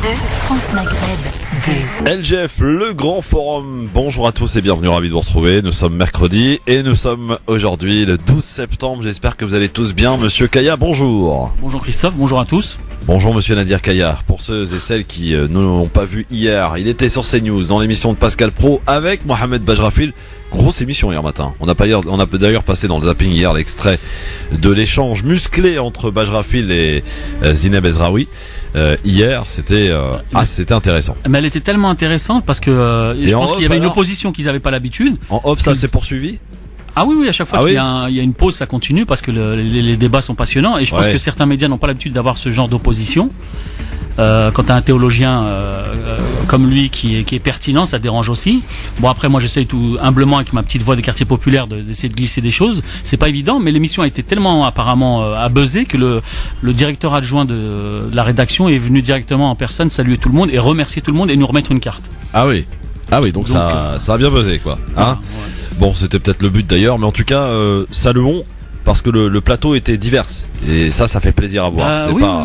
France Maghreb 2. LGF, le grand forum. Bonjour à tous et bienvenue, ravi de vous retrouver. Nous sommes mercredi et nous sommes aujourd'hui le 12 septembre. J'espère que vous allez tous bien. Monsieur Kaya, bonjour. Bonjour Christophe, bonjour à tous. Bonjour Monsieur Nadir Kaya. Pour ceux et celles qui ne l'ont pas vu hier, il était sur CNews dans l'émission de Pascal Pro avec Mohamed Bajrafil. Grosse émission hier matin. On a d'ailleurs passé dans le zapping hier l'extrait de l'échange musclé entre Bajrafil et Zineb Ezraoui. Hier, c'était intéressant. Mais elle était tellement intéressante parce que je pense qu'il y avait une opposition qu'ils n'avaient pas l'habitude. En off, ça s'est poursuivi? Ah oui, à chaque fois qu'il y a une pause, ça continue parce que les débats sont passionnants et je pense que certains médias n'ont pas l'habitude d'avoir ce genre d'opposition. Quand t'as un théologien comme lui qui est pertinent, ça dérange aussi. Bon, après moi j'essaye tout humblement avec ma petite voix des quartiers populaires d'essayer de glisser des choses. C'est pas évident, mais l'émission a été tellement apparemment à buzzer que le directeur adjoint de la rédaction est venu directement en personne saluer tout le monde et remercier tout le monde et nous remettre une carte. Ah oui, donc ça a bien buzzé quoi. Hein bon, c'était peut-être le but d'ailleurs, mais en tout cas saluons. Parce que le plateau était divers et ça fait plaisir à voir. Voilà.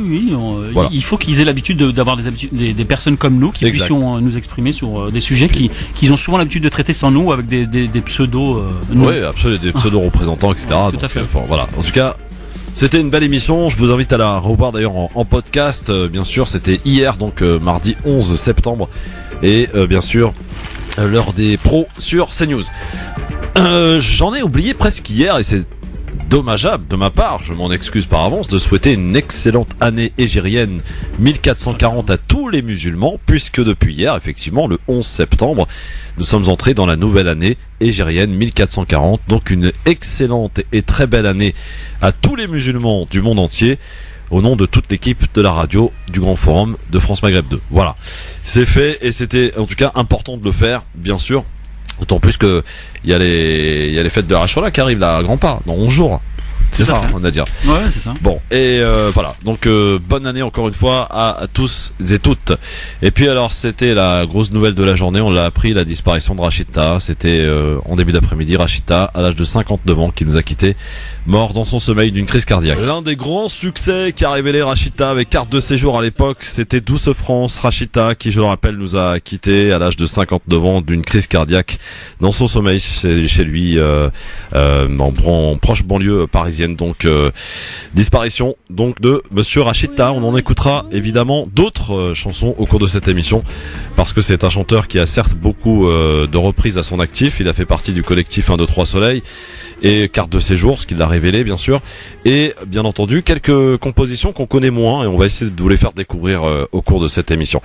Il faut qu'ils aient l'habitude d'avoir des personnes comme nous qui puissions nous exprimer sur des sujets qu'ils ont souvent l'habitude de traiter sans nous avec des pseudos. Oui, absolument, des pseudo représentants, etc. Tout à fait. Voilà. En tout cas, c'était une belle émission. Je vous invite à la revoir d'ailleurs en podcast. Bien sûr, c'était hier, donc mardi 11 septembre, et bien sûr l'heure des pros sur CNews. J'en ai oublié presque hier et c'est dommageable de ma part, je m'en excuse par avance, de souhaiter une excellente année hégérienne 1440 à tous les musulmans, puisque depuis hier, effectivement, le 11 septembre, nous sommes entrés dans la nouvelle année hégérienne 1440, donc une excellente et très belle année à tous les musulmans du monde entier, au nom de toute l'équipe de la radio du Grand Forum de France Maghreb 2. Voilà, c'est fait et c'était en tout cas important de le faire, bien sûr. D'autant plus que il y a les fêtes de Ashura qui arrivent là à grands pas dans 11 jours. C'est ça, on a dit. Ouais, c'est ça. Bon, et voilà. Donc bonne année encore une fois à tous et toutes. Et puis alors c'était la grosse nouvelle de la journée, on l'a appris, la disparition de Rachida. C'était en début d'après-midi, Rachida à l'âge de 59 ans qui nous a quittés, mort dans son sommeil d'une crise cardiaque. L'un des grands succès qu'a révélé Rachida avec carte de séjour à l'époque, c'était Douce France. Rachida qui, je le rappelle, nous a quittés à l'âge de 59 ans d'une crise cardiaque dans son sommeil chez lui en proche banlieue parisienne. Donc disparition donc de Monsieur Rachida. On en écoutera évidemment d'autres chansons au cours de cette émission parce que c'est un chanteur qui a certes beaucoup de reprises à son actif. Il a fait partie du collectif 1, 2, 3 Soleil et carte de séjour, ce qu'il a révélé bien sûr, et bien entendu quelques compositions qu'on connaît moins et on va essayer de vous les faire découvrir au cours de cette émission.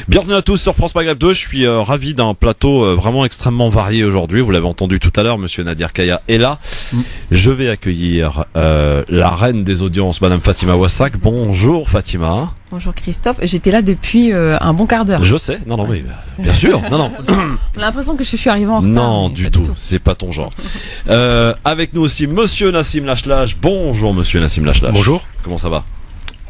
Bienvenue à tous sur France Maghreb 2. Je suis ravi d'un plateau vraiment extrêmement varié aujourd'hui. Vous l'avez entendu tout à l'heure, Monsieur Nadir Kaya est là. Je vais accueillir la reine des audiences, Madame Fatima Wassak. Bonjour Fatima. Bonjour Christophe, j'étais là depuis un bon quart d'heure. Je sais, non mais bien sûr, non. On a l'impression que je suis arrivé en retard. Non, du tout, c'est pas ton genre. Avec nous aussi Monsieur Nassim Lachlach. Bonjour Monsieur Nassim Lachlach. Bonjour. Comment ça va?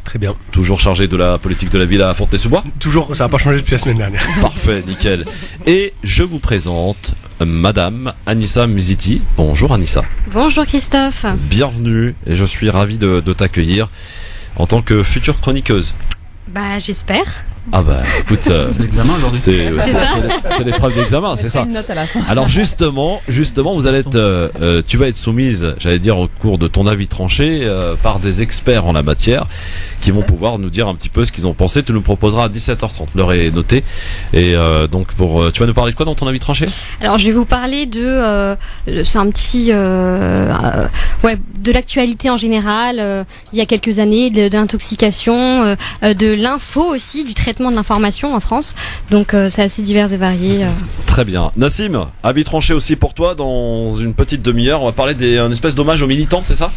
Très bien. Toujours chargé de la politique de la ville à Fontenay-sous-Bois? Toujours, ça n'a pas changé depuis la semaine dernière. Parfait, nickel. Et je vous présente Madame Anissa Miziti. Bonjour Anissa. Bonjour Christophe. Bienvenue et je suis ravi de t'accueillir en tant que future chroniqueuse. Bah j'espère. Ah bah écoute, c'est l'examen aujourd'hui. C'est l'épreuve d'examen, c'est ça. Une note à la fin. Alors justement, vous allez être, tu vas être soumise, j'allais dire au cours de ton avis tranché, par des experts en la matière, qui vont pouvoir nous dire un petit peu ce qu'ils ont pensé. Tu nous proposeras à 17h30. L'heure est notée. Et donc tu vas nous parler de quoi dans ton avis tranché? Alors je vais vous parler c'est un petit, de l'actualité en général. Il y a quelques années, de l'intoxication, de l'info aussi, du traitement de l'information en France. Donc c'est assez divers et varié. Très bien. Nassim, avis tranché aussi pour toi dans une petite demi-heure. On va parler d'un espèce d'hommage aux militants, c'est ça?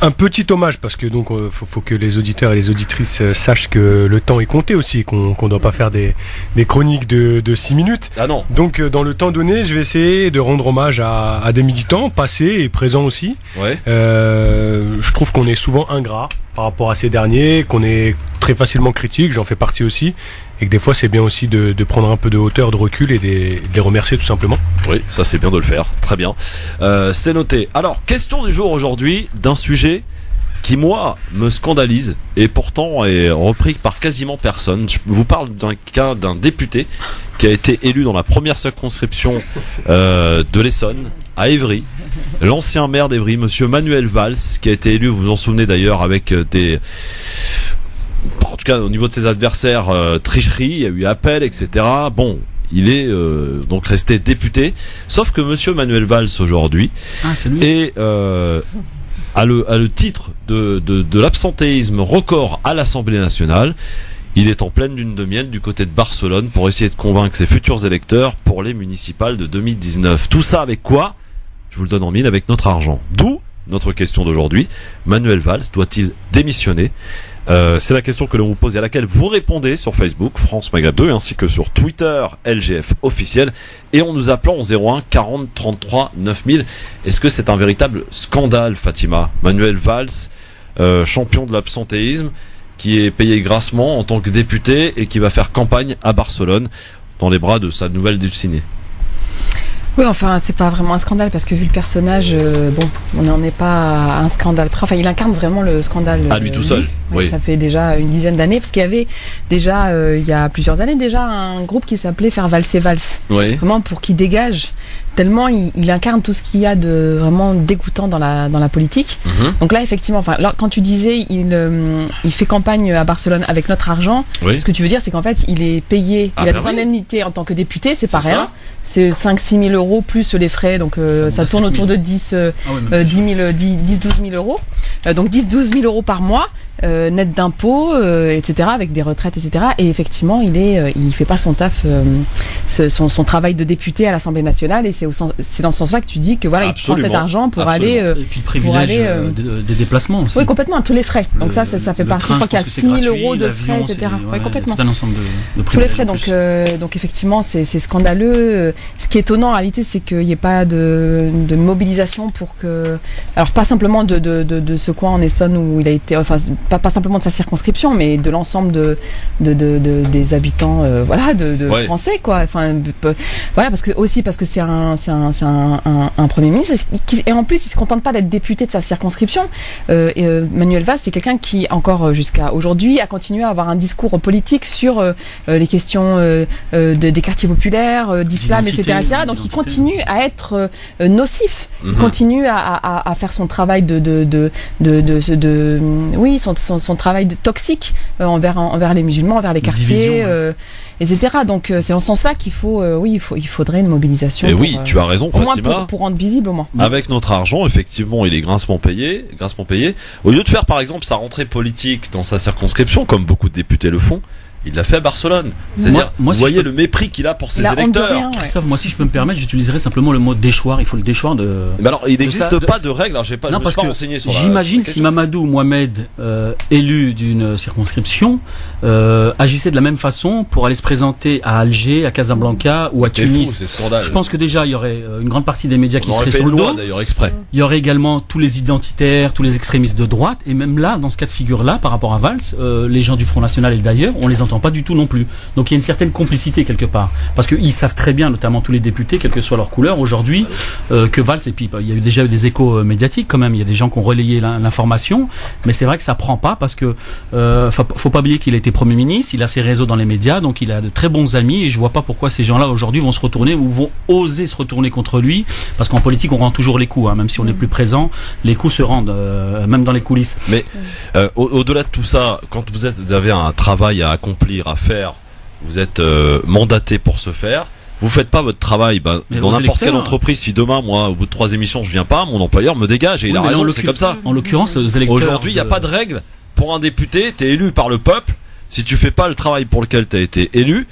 Un petit hommage parce que donc faut que les auditeurs et les auditrices sachent que le temps est compté aussi, qu'on doit pas faire des chroniques de 6 minutes. Ah non. Donc dans le temps donné, je vais essayer de rendre hommage à des militants passés et présents aussi. Ouais. Je trouve qu'on est souvent ingrat par rapport à ces derniers, qu'on est très facilement critique, j'en fais partie aussi, et que des fois c'est bien aussi de prendre un peu de hauteur, de recul et de les remercier tout simplement. Oui, ça c'est bien de le faire, très bien. C'est noté. Alors, question du jour aujourd'hui d'un sujet qui moi me scandalise et pourtant est repris par quasiment personne. Je vous parle d'un cas d'un député qui a été élu dans la première circonscription de l'Essonne, à Évry. L'ancien maire d'Évry, monsieur Manuel Valls, qui a été élu, vous vous en souvenez d'ailleurs, avec des... En tout cas, au niveau de ses adversaires, tricherie, il y a eu appel, etc. Bon, il est donc resté député. Sauf que monsieur Manuel Valls, aujourd'hui, a le titre de l'absentéisme record à l'Assemblée nationale. Il est en pleine lune de miel du côté de Barcelone pour essayer de convaincre ses futurs électeurs pour les municipales de 2019. Tout ça avec quoi ? Je vous le donne en mille, avec notre argent. D'où notre question d'aujourd'hui. Manuel Valls doit-il démissionner ? C'est la question que l'on vous pose et à laquelle vous répondez sur Facebook, France Maghreb 2, ainsi que sur Twitter, LGF officiel, et en nous appelant au 01 40 33 9000. Est-ce que c'est un véritable scandale, Fatima ? Manuel Valls, champion de l'absentéisme, qui est payé grassement en tant que député et qui va faire campagne à Barcelone dans les bras de sa nouvelle dulcinée. Oui, enfin, c'est pas vraiment un scandale parce que vu le personnage, on n'en est pas à un scandale près. Enfin, il incarne vraiment le scandale. À lui tout seul. Oui. Ça fait déjà une dizaine d'années parce qu'il y avait déjà, il y a plusieurs années déjà, un groupe qui s'appelait Faire valser Valls. Oui. Vraiment pour qu'il dégage. Tellement il incarne tout ce qu'il y a de vraiment dégoûtant dans la politique. Donc là, effectivement, enfin, quand tu disais il fait campagne à Barcelone avec notre argent, ce que tu veux dire, c'est qu'en fait, il est payé, il a des indemnités en tant que député, c'est pas rien. C'est 5-6 000 euros plus les frais, donc ça tourne autour de 10-12 000 euros. Donc 10-12 000 euros par mois, net d'impôts, etc., avec des retraites, etc. Et effectivement, il fait pas son taf, son travail de député à l'Assemblée nationale, et c'est dans ce sens-là que tu dis que voilà, il prend cet argent pour aller et puis le privilège des déplacements aussi. Oui, complètement, tous les frais. Donc ça fait partie. Je crois qu'il y a 6 000 euros de frais, etc. Oui, complètement. Tout un ensemble de tous les frais. Donc effectivement, c'est scandaleux. Ce qui est étonnant en réalité, c'est qu'il n'y ait pas de mobilisation pour que, alors pas simplement de ce coin en Essonne où il a été, enfin pas simplement de sa circonscription, mais de l'ensemble des habitants, français, quoi. Enfin voilà, parce que c'est un premier ministre et en plus il se contente pas d'être député de sa circonscription. Manuel Valls, c'est quelqu'un qui encore jusqu'à aujourd'hui a continué à avoir un discours politique sur les questions des quartiers populaires, d'islam, etc. Donc il continue à être nocif. Il continue à faire son travail son travail toxique envers les musulmans, envers les quartiers, etc. Donc c'est en ce sens-là qu'il faut, il faudrait une mobilisation. Et tu as raison, Fatima. Pour rendre visible au moins. Avec notre argent, effectivement, il est grassement payé. Au lieu de faire, par exemple, sa rentrée politique dans sa circonscription, comme beaucoup de députés le font, il l'a fait à Barcelone. C'est-à-dire, vous voyez le mépris qu'il a pour ses électeurs. Christophe, moi si je peux me permettre, j'utiliserai simplement le mot déchoir. Il faut le déchoir de... Mais alors, il n'existe pas de règle. Alors, je me suis pas renseigné sur j'imagine si Mamadou Mohamed, élu d'une circonscription, agissait de la même façon pour aller se présenter à Alger, à Casablanca ou à Tunis. C'est scandale. Je pense que déjà, il y aurait une grande partie des médias qui seraient sur le dos. D'ailleurs, exprès. Il y aurait également tous les identitaires, tous les extrémistes de droite. Et même là, dans ce cas de figure-là, par rapport à Valls, les gens du Front National et d'ailleurs, on les entend pas du tout non plus. Donc il y a une certaine complicité quelque part, parce qu'ils savent très bien, notamment tous les députés, quelle que soit leur couleur aujourd'hui, que Valls, et puis il y a déjà eu des échos médiatiques quand même, il y a des gens qui ont relayé l'information, mais c'est vrai que ça prend pas, parce que faut pas oublier qu'il a été Premier ministre, il a ses réseaux dans les médias, donc il a de très bons amis, et je vois pas pourquoi ces gens-là aujourd'hui vont se retourner ou vont oser se retourner contre lui, parce qu'en politique on rend toujours les coups, même si on n'est plus présent, les coups se rendent, même dans les coulisses. Mais au-delà de tout ça, quand vous avez un travail à accomplir, à faire, vous êtes mandaté pour ce faire, vous faites pas votre travail, dans n'importe quelle entreprise, si demain, moi, au bout de 3 émissions, je viens pas, mon employeur me dégage, et il a raison, c'est comme ça. En l'occurrence, les électeurs... Aujourd'hui, il n'y a pas de règle. Pour un député, t'es élu par le peuple, si tu fais pas le travail pour lequel t'as été élu,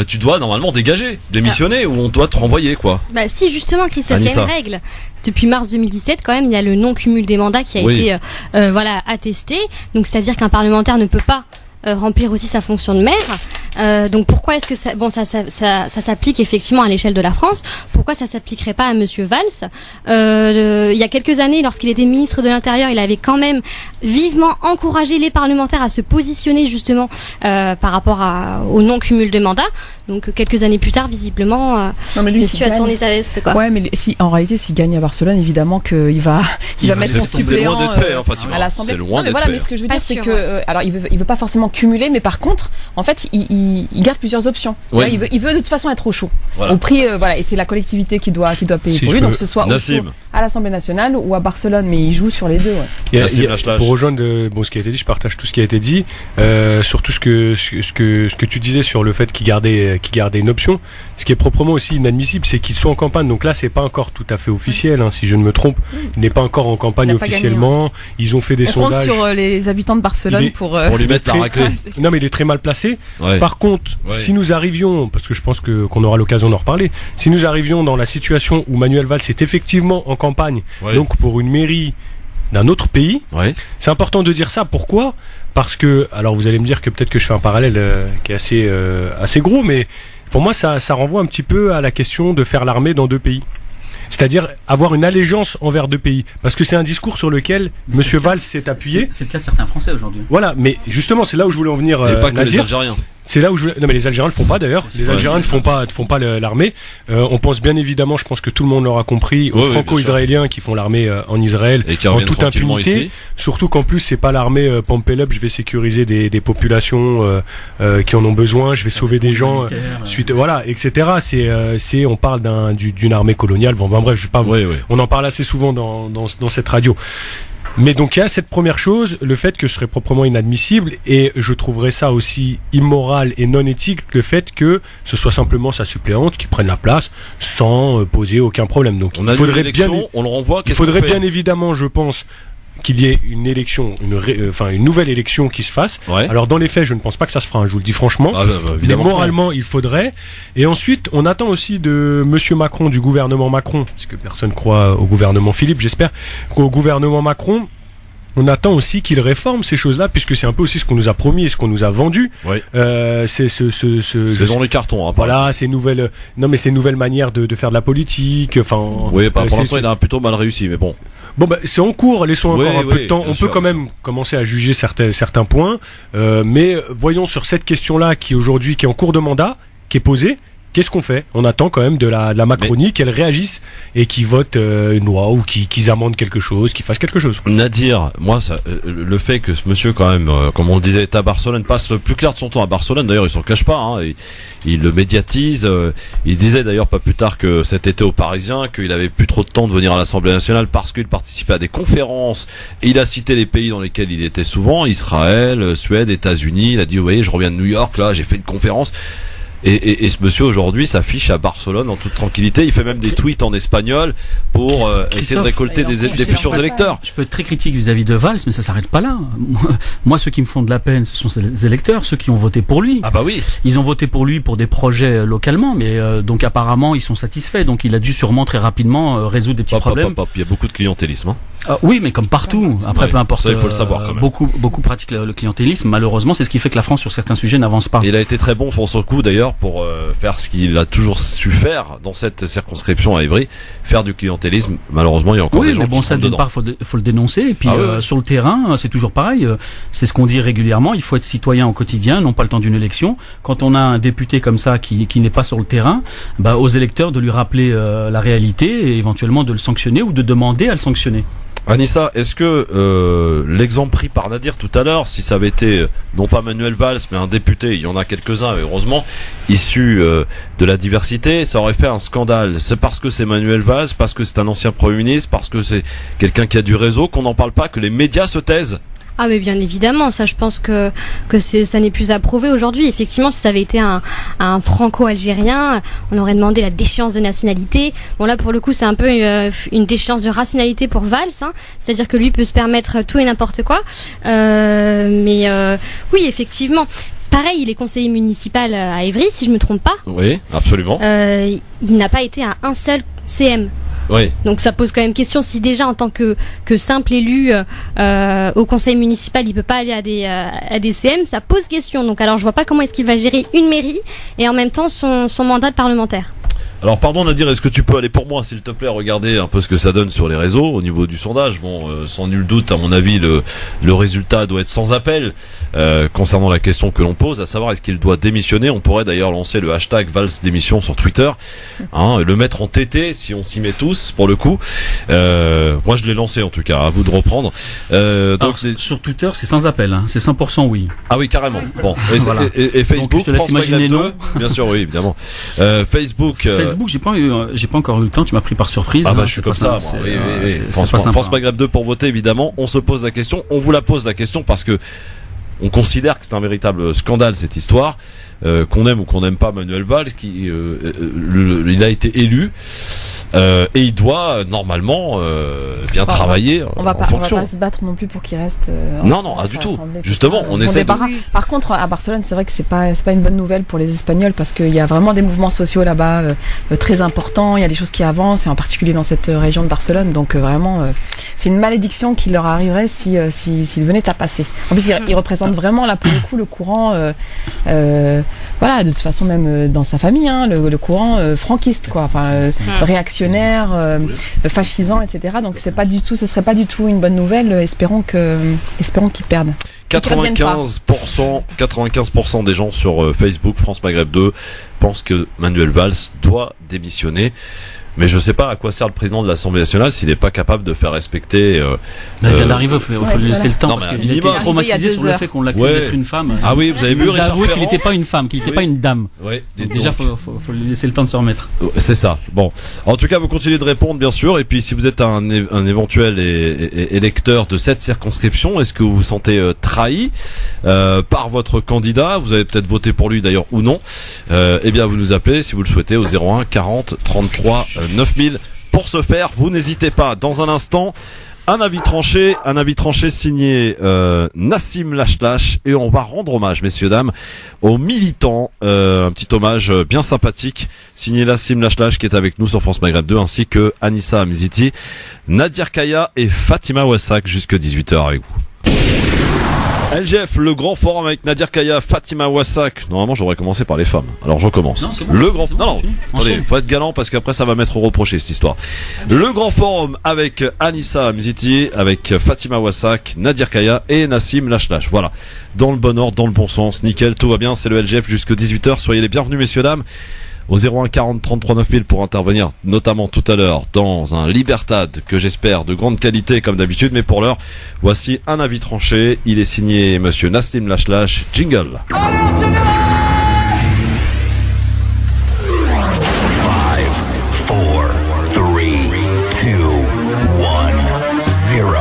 tu dois normalement dégager, démissionner, ou on doit te renvoyer, quoi. Si justement, Christophe, il y a une règle. Depuis mars 2017, quand même, il y a le non-cumul des mandats qui a été attesté. Donc, c'est-à-dire qu'un parlementaire ne peut pas remplir aussi sa fonction de maire. Donc pourquoi est-ce que ça s'applique effectivement à l'échelle de la France? Pourquoi ça s'appliquerait pas à Monsieur Valls? Il y a quelques années, lorsqu'il était ministre de l'Intérieur, il avait quand même vivement encouragé les parlementaires à se positionner justement par rapport au non-cumul de mandats. Donc quelques années plus tard, visiblement, Monsieur a tourné sa veste, quoi. Ouais, mais en réalité, s'il gagne à Barcelone, évidemment qu'il va mettre son suppléant à l'Assemblée. C'est loin d'être fait. Mais ce que je veux dire, c'est que alors il veut pas forcément cumuler, mais par contre, en fait, il garde plusieurs options. Ouais. Là, il veut de toute façon être au chaud, au prix, et c'est la collectivité qui doit payer pour lui, donc ce soit à l'Assemblée nationale ou à Barcelone, mais il joue sur les deux. Ouais. Pour rejoindre ce qui a été dit, je partage tout ce qui a été dit, surtout ce que tu disais sur le fait qu'il gardait une option. Ce qui est proprement aussi inadmissible, c'est qu'ils sont en campagne. Donc là, c'est pas encore tout à fait officiel, si je ne me trompe. Il n'est pas encore en campagne officiellement. Gagné, ouais. Ils ont fait des sondages. On compte sur les habitants de Barcelone pour lui mettre la raclée. Non, mais il est très mal placé. Ouais. Par contre, si nous arrivions, parce que je pense qu'on aura l'occasion d'en reparler, si nous arrivions dans la situation où Manuel Valls est effectivement en campagne, donc pour une mairie d'un autre pays, c'est important de dire ça. Pourquoi ? Parce que, alors vous allez me dire que peut-être que je fais un parallèle qui est assez gros, mais pour moi ça renvoie un petit peu à la question de faire l'armée dans deux pays. C'est-à-dire avoir une allégeance envers deux pays. Parce que c'est un discours sur lequel Monsieur Valls s'est appuyé. C'est le cas de certains Français aujourd'hui. Voilà, mais justement c'est là où je voulais en venir. Et pas que les Algériens. C'est là où non mais les Algériens le font pas d'ailleurs. Les Algériens ne font pas l'armée. On pense bien évidemment, je pense que tout le monde l'aura compris, aux Franco-Israéliens qui font l'armée en Israël en toute impunité. Ici. Surtout qu'en plus c'est pas l'armée pump it up, je vais sécuriser des populations qui en ont besoin, je vais sauver des gens suite etc. On parle d'une armée coloniale. Bon bref, je vais pas on en parle assez souvent dans cette radio. Mais donc il y a cette première chose, le fait que ce serait proprement inadmissible, et je trouverais ça aussi immoral et non éthique, le fait que ce soit simplement sa suppléante qui prenne la place sans poser aucun problème. Donc il faudrait on le renvoie. Il faudrait bien évidemment, je pense, qu'il y ait une élection, une nouvelle élection qui se fasse. Ouais. Alors dans les faits, je ne pense pas que ça se fera, je vous le dis franchement. Mais moralement, il faudrait. Et ensuite, on attend aussi de Monsieur Macron, du gouvernement Macron, parce que personne croit au gouvernement Philippe, j'espère, qu'au gouvernement Macron, on attend aussi qu'il réforme ces choses-là, puisque c'est un peu aussi ce qu'on nous a promis et ce qu'on nous a vendu. Oui. C'est dans les cartons. Voilà, ces nouvelles manières de faire de la politique. Enfin. Oui, pour l'instant, il a plutôt mal réussi, mais bon. Bon, c'est en cours. Laissons encore un peu de temps. On peut quand même commencer à juger certains points, mais voyons sur cette question-là qui est en cours de mandat, qui est posée. Qu'est-ce qu'on fait ? On attend quand même de la Macronie qu'elle réagisse et qu'ils votent une loi ou qu'ils amendent quelque chose, qu'ils fassent quelque chose. Nadir, moi, le fait que ce monsieur, quand même, comme on le disait, est à Barcelone, passe le plus clair de son temps à Barcelone. D'ailleurs, il s'en cache pas. Il le médiatise. Il disait d'ailleurs pas plus tard que cet été aux Parisiens qu'il avait plus trop de temps de venir à l'Assemblée nationale parce qu'il participait à des conférences. Et il a cité les pays dans lesquels il était souvent, Israël, Suède, États-Unis. Il a dit, vous voyez, je reviens de New York, là, j'ai fait une conférence. Et ce monsieur aujourd'hui s'affiche à Barcelone en toute tranquillité. Il fait même des tweets en espagnol pour essayer de récolter des futurs électeurs. Je peux être très critique vis-à-vis de Valls, mais ça s'arrête pas là. Moi, ceux qui me font de la peine, ce sont les électeurs, ceux qui ont voté pour lui. Ah bah oui. Ils ont voté pour lui pour des projets localement, mais donc apparemment ils sont satisfaits. Donc il a dû sûrement très rapidement résoudre des petits problèmes. Il y a beaucoup de clientélisme. Oui, mais comme partout. Après, peu importe. Ça, il faut le savoir quand même. Beaucoup pratiquent le clientélisme. Malheureusement, c'est ce qui fait que la France, sur certains sujets, n'avance pas. Il a été très bon pour son coup, d'ailleurs, pour faire ce qu'il a toujours su faire dans cette circonscription à Évry, faire du clientélisme. Malheureusement, il y a encore des gens qui sont dedans. D'une part, faut le dénoncer. Et puis sur le terrain, c'est toujours pareil. C'est ce qu'on dit régulièrement. Il faut être citoyen au quotidien, non pas le temps d'une élection. Quand on a un député comme ça qui n'est pas sur le terrain, aux électeurs de lui rappeler la réalité et éventuellement de le sanctionner ou de demander à le sanctionner. Anissa, est-ce que l'exemple pris par Nadir tout à l'heure, si ça avait été non pas Manuel Valls mais un député, il y en a quelques-uns heureusement, issus de la diversité, ça aurait fait un scandale. C'est parce que c'est Manuel Valls, parce que c'est un ancien Premier ministre, parce que c'est quelqu'un qui a du réseau qu'on n'en parle pas, que les médias se taisent? Ah mais bien évidemment, ça je pense que ça n'est plus à prouver aujourd'hui. Effectivement, si ça avait été un franco-algérien, on aurait demandé la déchéance de nationalité. Bon là pour le coup c'est un peu une déchéance de rationalité pour Valls, c'est-à-dire que lui peut se permettre tout et n'importe quoi. Mais oui effectivement. Pareil, il est conseiller municipal à Évry, si je me trompe pas. Oui, absolument. Il n'a pas été à un seul CM. Oui. Donc ça pose quand même question. Si déjà en tant que simple élu au conseil municipal, il peut pas aller à des CM, ça pose question. Donc alors je vois pas comment est-ce qu'il va gérer une mairie et en même temps son mandat de parlementaire. Alors pardon Nadir, est-ce que tu peux aller pour moi s'il te plaît regarder un peu ce que ça donne sur les réseaux au niveau du sondage. Bon, sans nul doute à mon avis le résultat doit être sans appel concernant la question que l'on pose, à savoir est-ce qu'il doit démissionner. On pourrait d'ailleurs lancer le hashtag Valls démission sur Twitter, le mettre en TT si on s'y met tous pour le coup. Moi je l'ai lancé en tout cas, à vous de reprendre. Donc sur Twitter c'est sans appel, c'est 100% oui. Ah oui carrément. Bon voilà. et Facebook, donc, je te laisse imaginer non. Bien sûr oui évidemment. Facebook, j'ai pas encore eu le temps, tu m'as pris par surprise. Ah bah je suis comme ça. France Maghreb 2 pour voter évidemment. On se pose la question, on vous la pose la question parce que on considère que c'est un véritable scandale cette histoire. Qu'on aime ou qu'on n'aime pas Manuel Valls, il a été élu et il doit normalement bien travailler. On va pas se battre non plus pour qu'il reste. Non, du tout. Justement, on essaie. Par contre, à Barcelone, c'est vrai que c'est pas une bonne nouvelle pour les Espagnols parce qu'il y a vraiment des mouvements sociaux là-bas très importants. Il y a des choses qui avancent, et en particulier dans cette région de Barcelone. Donc vraiment, c'est une malédiction qui leur arriverait s'ils venaient à passer. En plus, ils représentent vraiment là pour le coup le courant. Voilà, de toute façon même dans sa famille, le courant franquiste, quoi, enfin réactionnaire, fascisant, etc. Donc ce serait pas du tout une bonne nouvelle. Espérons qu'ils perdent. 95% des gens sur Facebook France Maghreb 2 pensent que Manuel Valls doit démissionner. Mais je sais pas à quoi sert le président de l'Assemblée nationale s'il n'est pas capable de faire respecter. Il vient d'arriver, il faut lui laisser le temps parce qu'il était traumatisé sur le fait qu'on l'accuse d'être une femme. Ah oui, vous avez vu Richard Ferrand qu'il n'était pas une femme, qu'il n'était pas une dame. Ouais. Déjà, faut lui laisser le temps de se remettre. C'est ça. Bon, en tout cas, vous continuez de répondre bien sûr. Et puis, si vous êtes un éventuel électeur de cette circonscription, est-ce que vous vous sentez trahi par votre candidat? Vous avez peut-être voté pour lui d'ailleurs ou non. Eh bien, vous nous appelez si vous le souhaitez au 01 40 33 9000. Pour ce faire, vous n'hésitez pas. Dans un instant, un avis tranché signé Nassim Lachlache, et on va rendre hommage, messieurs dames, aux militants. Un petit hommage bien sympathique signé Nassim Lachlache qui est avec nous sur France Maghreb 2, ainsi que Anissa Amiziti, Nadir Kaya et Fatima Wassak jusque 18h avec vous. LGF, le grand forum avec Nadir Kaya, Fatima Wassak. Normalement, j'aurais commencé par les femmes. Alors, je recommence. Non, c'est bon, le grand, c'est bon, attendez, faut être galant parce qu'après, ça va m'être reproché, cette histoire. Le grand forum avec Anissa Mziti, avec Fatima Wassak, Nadir Kaya et Nassim Lachlache. Voilà. Dans le bon ordre, dans le bon sens. Nickel, tout va bien. C'est le LGF jusque 18h. Soyez les bienvenus, messieurs, dames. Au 01 40 33 9000 pour intervenir, notamment tout à l'heure dans un Libertad que j'espère de grande qualité comme d'habitude, mais pour l'heure, voici un avis tranché. Il est signé monsieur Nassim Lachlache. Jingle. 5, 4, 3, 2, 1, 0.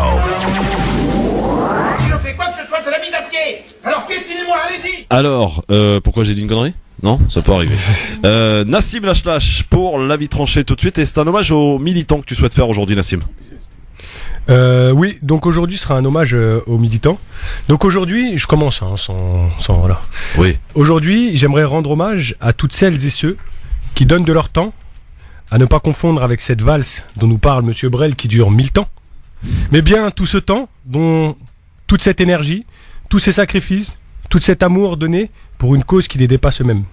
Si on fait quoi que ce soit, c'est la mise à pied. Alors piétinez-moi, allez-y. Alors, pourquoi j'ai dit une connerie? Non, ça peut arriver. Nassim Lachlache pour l'avis tranché tout de suite, et c'est un hommage aux militants que tu souhaites faire aujourd'hui, Nassim. Oui, donc aujourd'hui sera un hommage aux militants. Donc aujourd'hui, je commence sans voilà. Oui. Aujourd'hui, j'aimerais rendre hommage à toutes celles et ceux qui donnent de leur temps, à ne pas confondre avec cette valse dont nous parle Monsieur Brel qui dure 1000 ans, mais bien tout ce temps, dont toute cette énergie, tous ces sacrifices, tout cet amour donné pour une cause qui les dépasse eux-mêmes.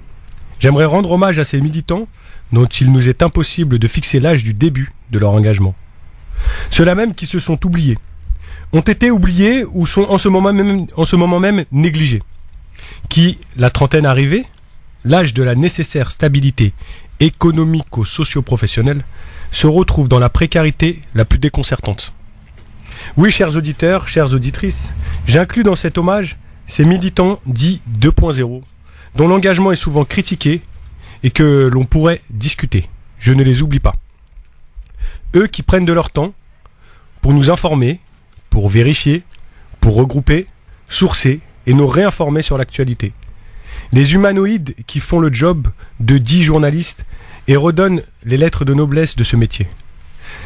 J'aimerais rendre hommage à ces militants dont il nous est impossible de fixer l'âge du début de leur engagement. Ceux-là même qui se sont oubliés, ont été oubliés ou sont en ce moment même négligés, qui, la trentaine arrivée, l'âge de la nécessaire stabilité économico-socio-professionnelle, se retrouvent dans la précarité la plus déconcertante. Oui, chers auditeurs, chères auditrices, j'inclus dans cet hommage ces militants dits 2.0, dont l'engagement est souvent critiqué et que l'on pourrait discuter. Je ne les oublie pas. Eux qui prennent de leur temps pour nous informer, pour vérifier, pour regrouper, sourcer et nous réinformer sur l'actualité. Les humanoïdes qui font le job de 10 journalistes et redonnent les lettres de noblesse de ce métier.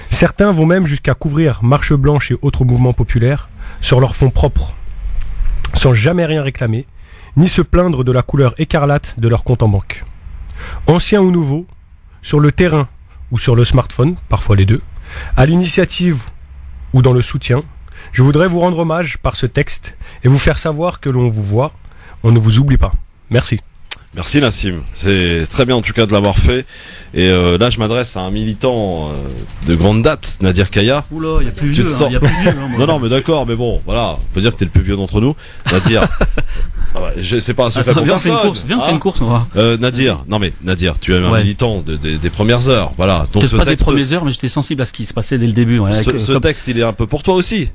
Certains vont même jusqu'à couvrir Marche Blanche et autres mouvements populaires sur leur fonds propre, sans jamais rien réclamer, ni se plaindre de la couleur écarlate de leur compte en banque. Anciens ou nouveaux, sur le terrain ou sur le smartphone, parfois les deux, à l'initiative ou dans le soutien, je voudrais vous rendre hommage par ce texte et vous faire savoir que l'on vous voit, on ne vous oublie pas. Merci. Merci Nassim, c'est très bien en tout cas de l'avoir fait. Et là je m'adresse à un militant de grande date, Nadir Kaya. Oula, il y a plus vieux, il y a plus vieux. Non mais d'accord, mais bon, voilà, on peut dire que t'es le plus vieux d'entre nous. Nadir, c'est pas un secret pour personne. Viens, on fait une course, on va. Nadir, tu es un militant des premières heures, voilà. Donc peut-être pas des premières heures, mais j'étais sensible à ce qui se passait dès le début. Ouais, ce texte, il est un peu pour toi aussi.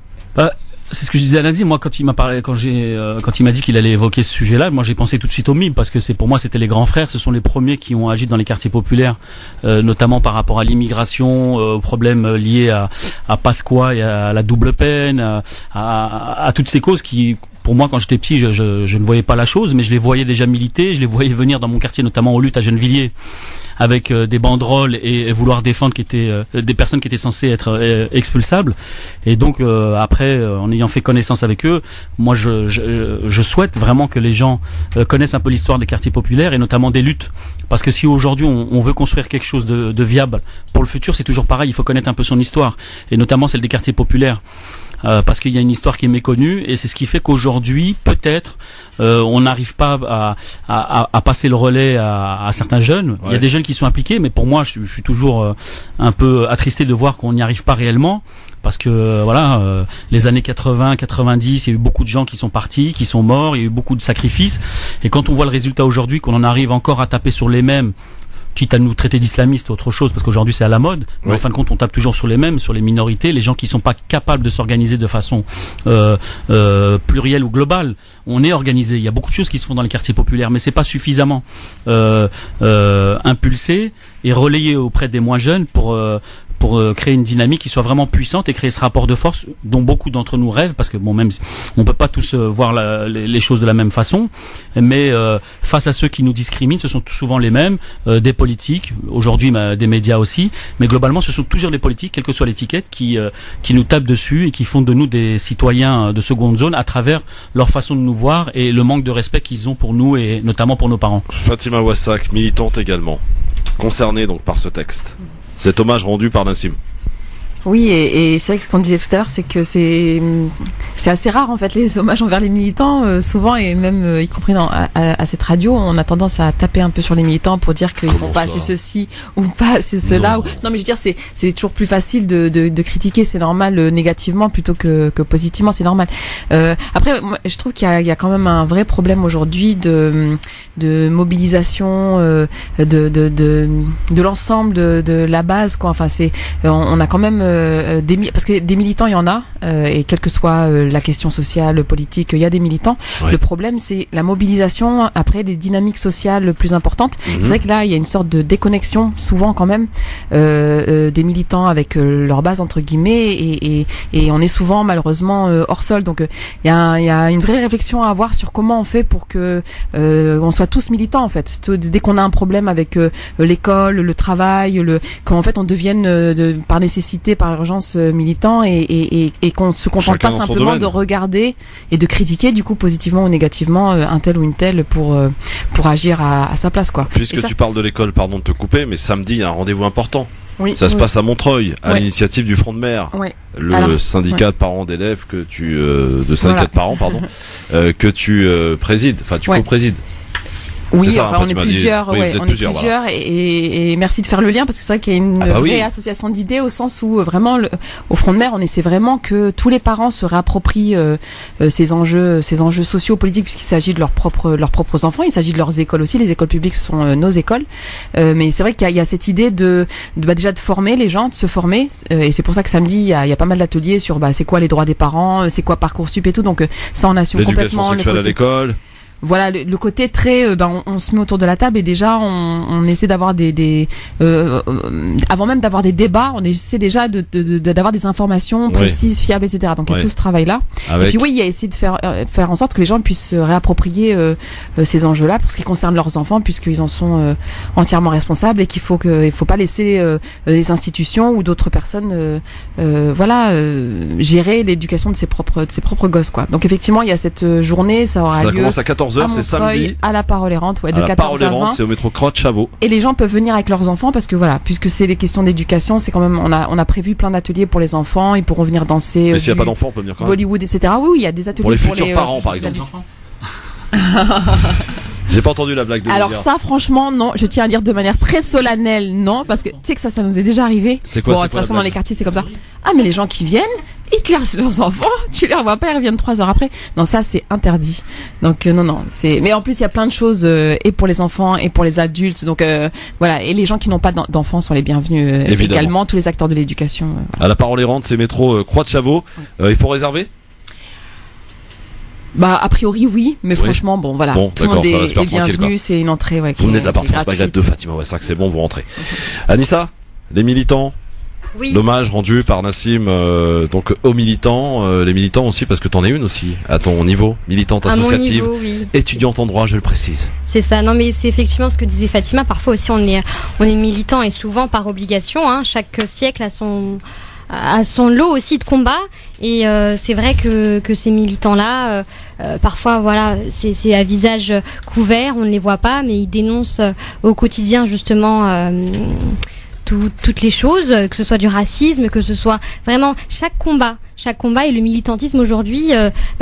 C'est ce que je disais à Nazim. Moi, quand il m'a parlé, quand il m'a dit qu'il allait évoquer ce sujet-là, moi j'ai pensé tout de suite au MIB parce que pour moi c'était les grands frères. Ce sont les premiers qui ont agi dans les quartiers populaires, notamment par rapport à l'immigration, aux problèmes liés à Pasqua et à la double peine, à toutes ces causes qui, pour moi, quand j'étais petit, je ne voyais pas la chose, mais je les voyais déjà militer, je les voyais venir dans mon quartier, notamment aux luttes à Gennevilliers, avec des banderoles et vouloir défendre des personnes qui étaient censées être expulsables. Et donc après, en ayant fait connaissance avec eux, moi je souhaite vraiment que les gens connaissent un peu l'histoire des quartiers populaires et notamment des luttes. Parce que si aujourd'hui on veut construire quelque chose de viable pour le futur, c'est toujours pareil, il faut connaître un peu son histoire, et notamment celle des quartiers populaires. Parce qu'il y a une histoire qui est méconnue et c'est ce qui fait qu'aujourd'hui peut-être on n'arrive pas à passer le relais à certains jeunes. Ouais. Il y a des jeunes qui sont impliqués, mais pour moi je suis toujours un peu attristé de voir qu'on n'y arrive pas réellement. Parce que les années 80, 90, il y a eu beaucoup de gens qui sont partis, qui sont morts, il y a eu beaucoup de sacrifices. Et quand on voit le résultat aujourd'hui, qu'on en arrive encore à taper sur les mêmes, quitte à nous traiter d'islamistes ou autre chose, parce qu'aujourd'hui c'est à la mode, mais en fin de compte on tape toujours sur les mêmes, sur les minorités, les gens qui sont pas capables de s'organiser de façon plurielle ou globale. On est organisé, il y a beaucoup de choses qui se font dans les quartiers populaires, mais c'est pas suffisamment impulsé et relayé auprès des moins jeunes pour créer une dynamique qui soit vraiment puissante et créer ce rapport de force dont beaucoup d'entre nous rêvent, parce que bon, même si on peut pas tous voir les choses de la même façon, mais face à ceux qui nous discriminent, ce sont souvent les mêmes, des politiques, aujourd'hui des médias aussi, mais globalement ce sont toujours les politiques, quelle que soit l'étiquette, qui nous tapent dessus et qui font de nous des citoyens de seconde zone à travers leur façon de nous voir et le manque de respect qu'ils ont pour nous et notamment pour nos parents. Fatima Wassak, militante également, concernée donc par ce texte. Cet hommage rendu par Nassim. Oui, et c'est vrai que ce qu'on disait tout à l'heure, c'est que c'est assez rare en fait les hommages envers les militants, souvent, et même y compris à cette radio, on a tendance à taper un peu sur les militants pour dire qu'ils font pas assez ceci ou pas assez cela. Non, mais je veux dire, c'est toujours plus facile de critiquer, c'est normal, négativement plutôt que positivement, c'est normal. Après, moi, je trouve qu'il y a quand même un vrai problème aujourd'hui de mobilisation de l'ensemble de la base, quoi. Enfin, on a quand même parce que des militants il y en a, et quelle que soit la question sociale, politique, il y a des militants. Ouais. Le problème c'est la mobilisation après des dynamiques sociales plus importantes. C'est vrai que là il y a une sorte de déconnexion souvent quand même des militants avec leur base entre guillemets, et on est souvent malheureusement hors sol. Donc il y a une vraie réflexion à avoir sur comment on fait pour que on soit tous militants en fait. Dès qu'on a un problème avec l'école, le travail, qu'en fait on devienne par nécessité, par urgence militant, et qu'on se contente pas simplement de regarder et de critiquer du coup positivement ou négativement un tel ou une telle pour agir à sa place, quoi. Puisque tu parles de l'école, pardon de te couper, mais samedi il y a un rendez-vous important. Oui, ça se passe à Montreuil, à l'initiative du Front de Mer, le syndicat de parents d'élèves que de parents, pardon, que tu présides, enfin tu co-présides. Oui, ça, on est plusieurs, on est plusieurs, voilà. et merci de faire le lien, parce que c'est vrai qu'il y a une vraie association d'idées, au sens où vraiment au Front de Mer, on essaie vraiment que tous les parents se réapproprient ces enjeux sociaux, politiques, puisqu'il s'agit de leurs propres enfants, il s'agit de leurs écoles aussi. Les écoles publiques sont nos écoles, mais c'est vrai qu'il y a cette idée déjà de former les gens, de se former, et c'est pour ça que samedi il y a pas mal d'ateliers sur c'est quoi les droits des parents, c'est quoi Parcoursup et tout. Donc ça on assume complètement. L'éducation sexuelle à l'école. Voilà le côté très on se met autour de la table et déjà on essaie d'avoir avant même d'avoir des débats, on essaie déjà d'avoir des informations précises, fiables, etc. Donc il y a tout ce travail là. Et puis il y a essayé de faire en sorte que les gens puissent se réapproprier ces enjeux là pour ce qui concerne leurs enfants, puisqu'ils en sont entièrement responsables, et qu'il faut pas laisser les institutions ou d'autres personnes gérer l'éducation de ses propres gosses, quoi. Donc effectivement il y a cette journée, ça aura lieu. Ça commence à 14h 14h, c'est samedi. À la Parole Errante, ouais, de 14 à 20. C'est au métro Croix-de-Chabot. Et les gens peuvent venir avec leurs enfants parce que voilà, puisque c'est les questions d'éducation, c'est quand même, on a prévu plein d'ateliers pour les enfants, ils pourront venir danser. Mais s'il n'y a pas d'enfants, on peut venir quand même. Bollywood, etc. Oui, il y a des ateliers pour les futurs parents, par exemple. J'ai pas entendu la blague de Alors ça, franchement, non. Je tiens à dire de manière très solennelle, non, parce que tu sais que ça nous est déjà arrivé. C'est quoi? Bon, de toute façon, dans les quartiers, c'est comme ça. Ah, mais les gens qui viennent, ils te laissent leurs enfants, tu les revois pas, ils reviennent 3 heures après. Non, ça, c'est interdit. Donc, non, mais en plus, il y a plein de choses, et pour les enfants, et pour les adultes. Donc, voilà. Et les gens qui n'ont pas d'enfants sont les bienvenus, également. Tous les acteurs de l'éducation. Voilà. À la Parole Errante, c'est métro Croix-de-Chabot. Il faut réserver? Bah, a priori, oui, mais franchement, bon, voilà. Bon, tout le monde est bienvenu, c'est une entrée, ouais. Vous venez de la part France Maghreb de Fatima Ouassar, c'est bon, vous rentrez. Anissa, les militants. Oui. L'hommage rendu par Nassim, donc aux militants, les militants aussi, parce que t'en es une aussi, à ton niveau, militante associative, oui. Étudiante en droit, je le précise. C'est ça, non mais c'est effectivement ce que disait Fatima, parfois aussi on est militant et souvent par obligation, hein, chaque siècle a son lot aussi de combats et c'est vrai que ces militants-là, parfois voilà, c'est à visage couvert, on ne les voit pas, mais ils dénoncent au quotidien justement toutes les choses, que ce soit du racisme, que ce soit vraiment chaque combat et le militantisme aujourd'hui,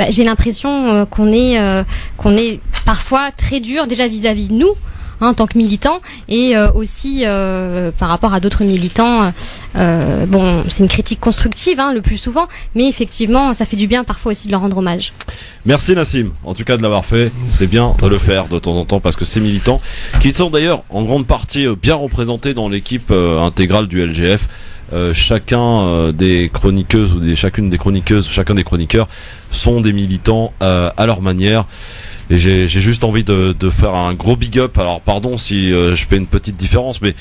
j'ai l'impression qu'on est parfois très dur déjà vis-à-vis de nous. En tant que militant et aussi par rapport à d'autres militants, bon, c'est une critique constructive le plus souvent, mais effectivement, ça fait du bien parfois aussi de leur rendre hommage. Merci Nassim, en tout cas de l'avoir fait. C'est bien de le faire de temps en temps parce que ces militants, qui sont d'ailleurs en grande partie bien représentés dans l'équipe intégrale du LGF. Chacun des chroniqueuses ou chacune des chroniqueuses, chacun des chroniqueurs sont des militants à leur manière. Et j'ai juste envie de faire un gros big up. Alors pardon si je fais une petite différence, mais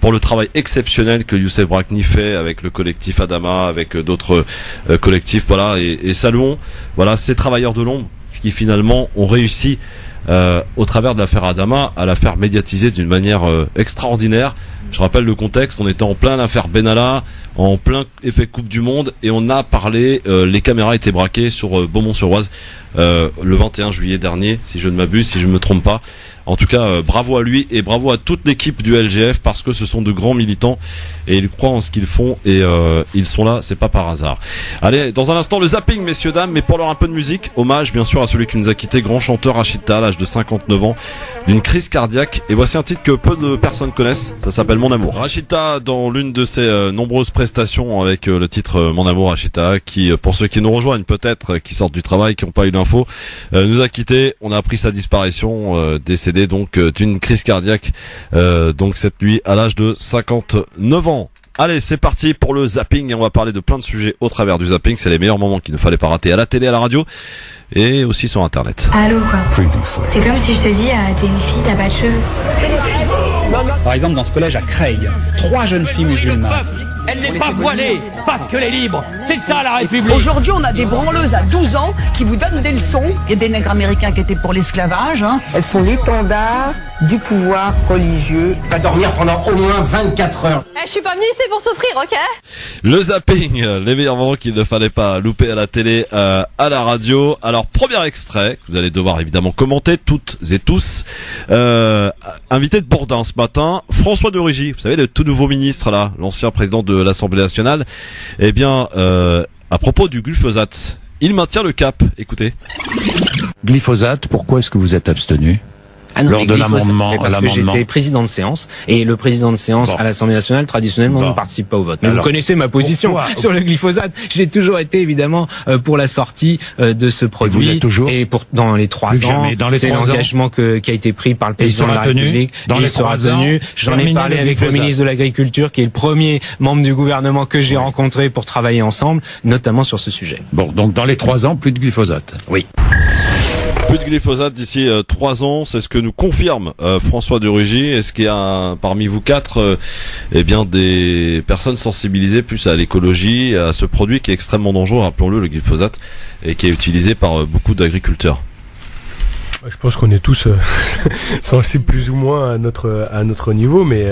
pour le travail exceptionnel que Youssef Brakni fait avec le collectif Adama, avec d'autres collectifs, voilà, et saluons voilà ces travailleurs de l'ombre qui finalement ont réussi au travers de l'affaire Adama à la faire médiatiser d'une manière extraordinaire. Je rappelle le contexte, on était en plein affaire Benalla, en plein effet Coupe du Monde, et on a parlé, les caméras étaient braquées sur Beaumont-sur-Oise le 21 juillet dernier, si je ne m'abuse, si je ne me trompe pas. En tout cas, bravo à lui et bravo à toute l'équipe du LGF parce que ce sont de grands militants et ils croient en ce qu'ils font et ils sont là, c'est pas par hasard. Allez, dans un instant le zapping, messieurs dames, mais pour l'heure un peu de musique, hommage bien sûr à celui qui nous a quitté, grand chanteur Rachida à l'âge de 59 ans, d'une crise cardiaque. Et voici un titre que peu de personnes connaissent, ça s'appelle Mon Amour. Rachida dans l'une de ses nombreuses prestations avec le titre Mon Amour, Rachida, qui pour ceux qui nous rejoignent peut-être, qui sortent du travail, qui n'ont pas eu l'info, nous a quitté. On a appris sa disparition, décédée donc d'une crise cardiaque donc cette nuit à l'âge de 59 ans. Allez, c'est parti pour le zapping et on va parler de plein de sujets au travers du zapping. C'est les meilleurs moments qu'il ne fallait pas rater à la télé, à la radio et aussi sur internet. Allô quoi. C'est comme si je te dis t'es une fille, t'as pas de cheveux. Par exemple dans ce collège à Creil, 3 jeunes filles musulmanes. Elle n'est pas voilée parce qu'elle est libre. C'est ça la République. Aujourd'hui, on a des branleuses à 12 ans qui vous donnent des leçons. Il y a des nègres américains qui étaient pour l'esclavage. Elles sont l'étendard du pouvoir religieux. Va dormir pendant au moins 24 heures. Je suis pas venue ici pour souffrir, ok? Le zapping, les meilleurs moments qu'il ne fallait pas louper à la télé, à la radio. Alors, premier extrait, que vous allez devoir évidemment commenter toutes et tous. Invité de Bourdin ce matin, François de Rugy, vous savez, le tout nouveau ministre là, l'ancien président de l'Assemblée nationale. Eh bien, à propos du glyphosate, il maintient le cap. Écoutez. Glyphosate, pourquoi est-ce que vous êtes abstenu? Lors de l'amendement, parce que j'étais président de séance et le président de séance à l'Assemblée nationale traditionnellement ne participe pas au vote. Mais alors, vous connaissez ma position sur le glyphosate. J'ai toujours été évidemment pour la sortie de ce produit et pour dans les 3 ans. C'est l'engagement qui a été pris par le président de la République. Il sera tenu. J'en ai parlé avec le ministre de l'Agriculture qui est le premier membre du gouvernement que j'ai rencontré pour travailler ensemble, notamment sur ce sujet. Bon, donc dans les 3 ans, plus de glyphosate. Oui. Plus de glyphosate d'ici 3 ans, c'est ce que nous confirme François de Rugy. Est-ce qu'il y a parmi vous 4 eh bien des personnes sensibilisées plus à l'écologie, à ce produit qui est extrêmement dangereux, rappelons-le, le glyphosate, et qui est utilisé par beaucoup d'agriculteurs? Je pense qu'on est tous sensibles plus ou moins à notre niveau, mais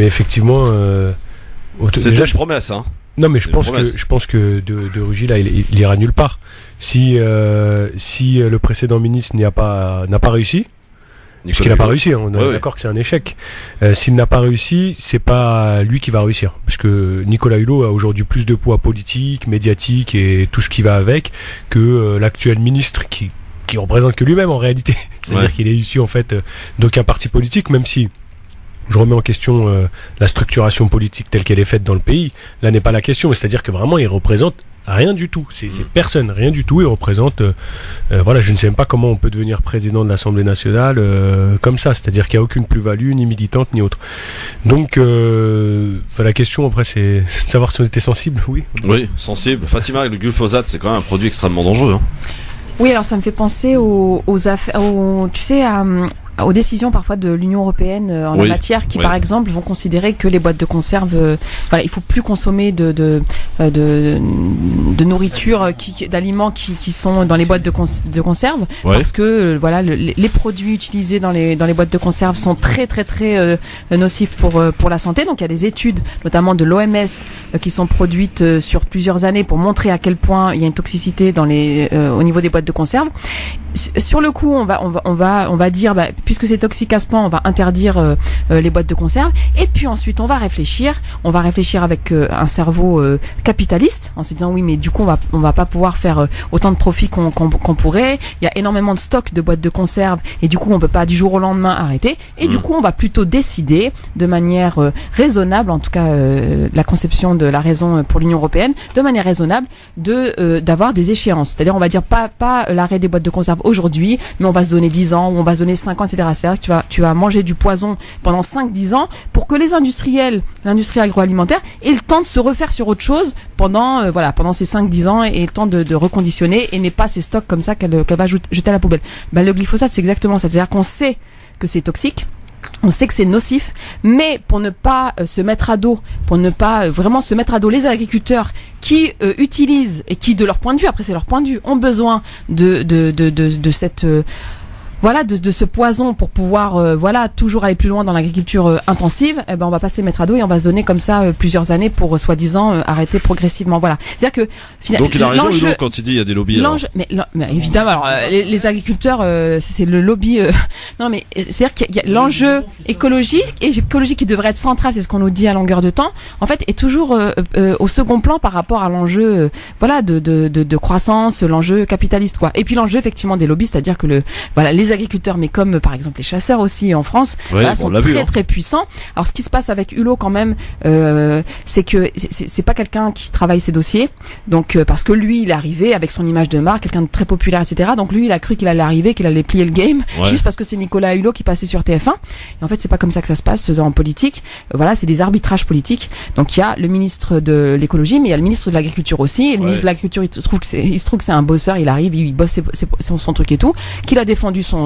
effectivement. C'est déjà une promesse, hein. Non, mais je pense que de Rugy là, il ira nulle part. Si le précédent ministre n'a pas réussi. Parce qu'il n'a pas réussi, on est d'accord que c'est un échec. S'il n'a pas réussi, c'est pas lui qui va réussir. Parce que Nicolas Hulot a aujourd'hui plus de poids politique, médiatique et tout ce qui va avec que l'actuel ministre qui représente que lui-même en réalité. C'est-à-dire qu'il est issu en fait d'aucun parti politique, même si je remets en question la structuration politique telle qu'elle est faite dans le pays. Là n'est pas la question, c'est-à-dire que vraiment il représente rien du tout, c'est personne, rien du tout. Il représente, voilà, je ne sais même pas comment on peut devenir président de l'Assemblée nationale comme ça, c'est-à-dire qu'il n'y a aucune plus-value, ni militante, ni autre. Donc, la question après, c'est de savoir si on était sensible, oui. Oui, sensible. Fatima, le glyphosate, c'est quand même un produit extrêmement dangereux. Hein. Oui, alors ça me fait penser aux affaires, tu sais, aux décisions parfois de l'Union européenne en la matière, qui par exemple vont considérer que les boîtes de conserve, il faut plus consommer de nourriture, d'aliments qui sont dans les boîtes de conserve, parce que les produits utilisés dans les boîtes de conserve sont très très très nocifs pour la santé. Donc il y a des études, notamment de l'OMS, qui sont produites sur plusieurs années pour montrer à quel point il y a une toxicité au niveau des boîtes de conserve. Sur le coup, on va dire, puisque c'est toxique à ce point, on va interdire les boîtes de conserve. Et puis ensuite, on va réfléchir avec un cerveau capitaliste, en se disant oui, mais du coup, on va pas pouvoir faire autant de profits qu'on pourrait. Il y a énormément de stocks de boîtes de conserve, et du coup, on peut pas du jour au lendemain arrêter. Et du coup, on va plutôt décider de manière raisonnable, en tout cas la conception de la raison pour l'Union européenne, de manière raisonnable, d'avoir des échéances. C'est-à-dire, on va dire pas l'arrêt des boîtes de conserve aujourd'hui, mais on va se donner 10 ans, ou on va se donner 5 ans, etc. C'est-à-dire que tu vas manger du poison pendant 5-10 ans pour que les industriels, l'industrie agroalimentaire, aient le temps de se refaire sur autre chose pendant ces 5-10 ans, et le temps de reconditionner, et n'ait pas ces stocks comme ça qu'elle va jeter à la poubelle. Le glyphosate, c'est exactement ça. C'est-à-dire qu'on sait que c'est toxique, on sait que c'est nocif, mais pour ne pas se mettre à dos, pour ne pas vraiment se mettre à dos les agriculteurs qui utilisent, et qui, de leur point de vue, après c'est leur point de vue, ont besoin de cette de ce poison pour pouvoir toujours aller plus loin dans l'agriculture intensive, on va pas se mettre à dos, et on va se donner comme ça plusieurs années pour soi-disant arrêter progressivement. Voilà. C'est-à-dire que finalement, donc il a raison Hulot quand il dit il y a des lobbies. Mais évidemment, alors les agriculteurs, c'est le lobby. Non, mais c'est-à-dire qu'il y a l'enjeu écologique qui devrait être central, c'est ce qu'on nous dit à longueur de temps. En fait, est toujours au second plan par rapport à l'enjeu de croissance, l'enjeu capitaliste quoi. Et puis l'enjeu effectivement des lobbies, c'est-à-dire que les agriculteurs, mais comme par exemple les chasseurs aussi en France, sont très très puissants. Alors ce qui se passe avec Hulot quand même, c'est que c'est pas quelqu'un qui travaille ses dossiers, donc parce que lui il est arrivé avec son image de marque, quelqu'un de très populaire, etc. Donc lui il a cru qu'il allait arriver, qu'il allait plier le game, juste parce que c'est Nicolas Hulot qui passait sur TF1. Et en fait c'est pas comme ça que ça se passe en politique. C'est des arbitrages politiques. Donc il y a le ministre de l'écologie, mais il y a le ministre de l'agriculture aussi. Et le ministre de l'agriculture il se trouve que c'est un bosseur, il arrive, il bosse son truc et tout, qu'il a défendu son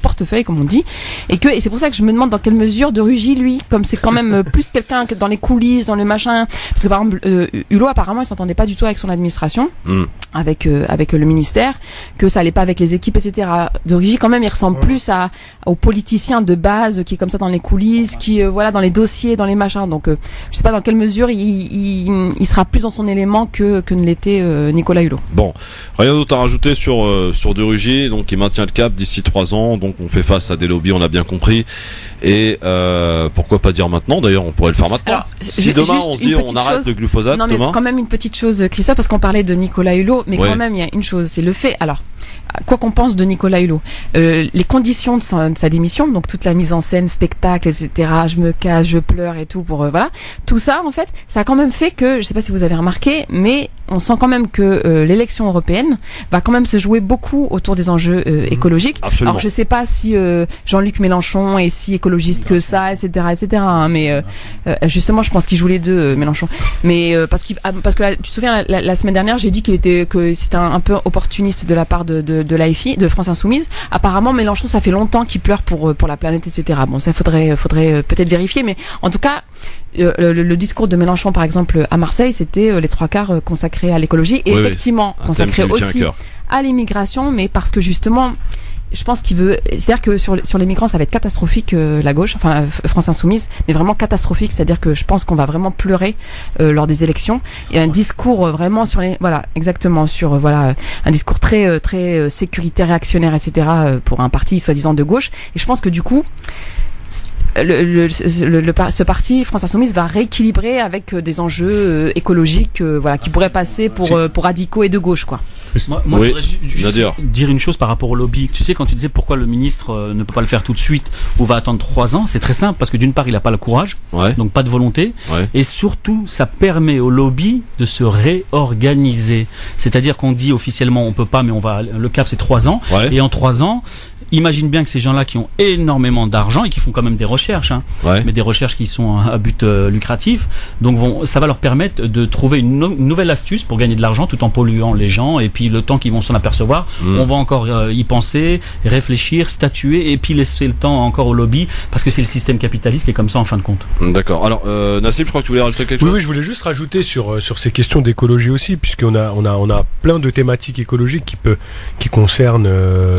portefeuille comme on dit, et c'est pour ça que je me demande dans quelle mesure de Rugy, lui, comme c'est quand même plus quelqu'un dans les coulisses, dans le machin, parce que par exemple Hulot apparemment il s'entendait pas du tout avec son administration, avec le ministère, que ça allait pas avec les équipes, etc. De Rugy quand même il ressemble plus aux politiciens de base qui est comme ça dans les coulisses, qui dans les dossiers, dans les machins. Donc je sais pas dans quelle mesure il sera plus dans son élément que ne l'était Nicolas Hulot. Bon, rien d'autre à rajouter sur de Rugy, donc il maintient le cap d'ici 3 ans, donc on fait face à des lobbies, on a bien compris, et pourquoi pas dire maintenant, d'ailleurs on pourrait le faire maintenant. Alors, si demain on se dit on arrête le glyphosate, non mais demain. Quand même une petite chose Christophe, parce qu'on parlait de Nicolas Hulot, mais quand même il y a une chose, c'est le fait, alors quoi qu'on pense de Nicolas Hulot, les conditions de sa démission, donc toute la mise en scène, spectacle, etc., je me casse, je pleure et tout pour tout ça en fait, ça a quand même fait que, je sais pas si vous avez remarqué, mais on sent quand même que l'élection européenne va quand même se jouer beaucoup autour des enjeux écologiques. Absolument. Alors je sais pas si Jean-Luc Mélenchon est si écologiste que ça, etc., hein, mais justement je pense qu'il joue les deux, Mélenchon. Mais parce que tu te souviens la semaine dernière j'ai dit que c'était un peu opportuniste de la part de l'AFI, de France Insoumise. Apparemment Mélenchon ça fait longtemps qu'il pleure pour la planète, etc. Bon, ça faudrait peut-être vérifier, mais en tout cas le discours de Mélenchon par exemple à Marseille, c'était les 3/4 consacrés à l'écologie, et effectivement consacrés aussi à l'immigration, mais parce que justement je pense qu'il veut, c'est-à-dire que sur les migrants, ça va être catastrophique, la gauche, enfin France Insoumise, mais vraiment catastrophique, c'est-à-dire que je pense qu'on va vraiment pleurer lors des élections. Il y a un discours vraiment sur les, voilà, exactement, sur un discours très sécuritaire, réactionnaire, etc. pour un parti soi-disant de gauche. Et je pense que du coup, ce parti France Insoumise va rééquilibrer avec des enjeux écologiques, qui pourraient passer pour radicaux et de gauche, quoi. Moi je voudrais juste dire une chose par rapport au lobby. Tu sais, quand tu disais pourquoi le ministre ne peut pas le faire tout de suite ou va attendre 3 ans, c'est très simple, parce que d'une part il n'a pas le courage, donc pas de volonté, et surtout ça permet au lobby de se réorganiser. C'est-à-dire qu'on dit officiellement on peut pas, mais le cap c'est 3 ans, et en 3 ans, imagine bien que ces gens-là qui ont énormément d'argent et qui font quand même des recherches, mais des recherches qui sont à but lucratif, donc ça va leur permettre de trouver une nouvelle astuce pour gagner de l'argent tout en polluant les gens, et puis le temps qu'ils vont s'en apercevoir, on va encore y penser, réfléchir, statuer, et puis laisser le temps encore au lobby, parce que c'est le système capitaliste qui est comme ça en fin de compte. D'accord. Alors Nassib, je crois que tu voulais rajouter quelque chose. Oui, je voulais juste rajouter sur ces questions d'écologie aussi, puisqu'on a plein de thématiques écologiques qui concernent.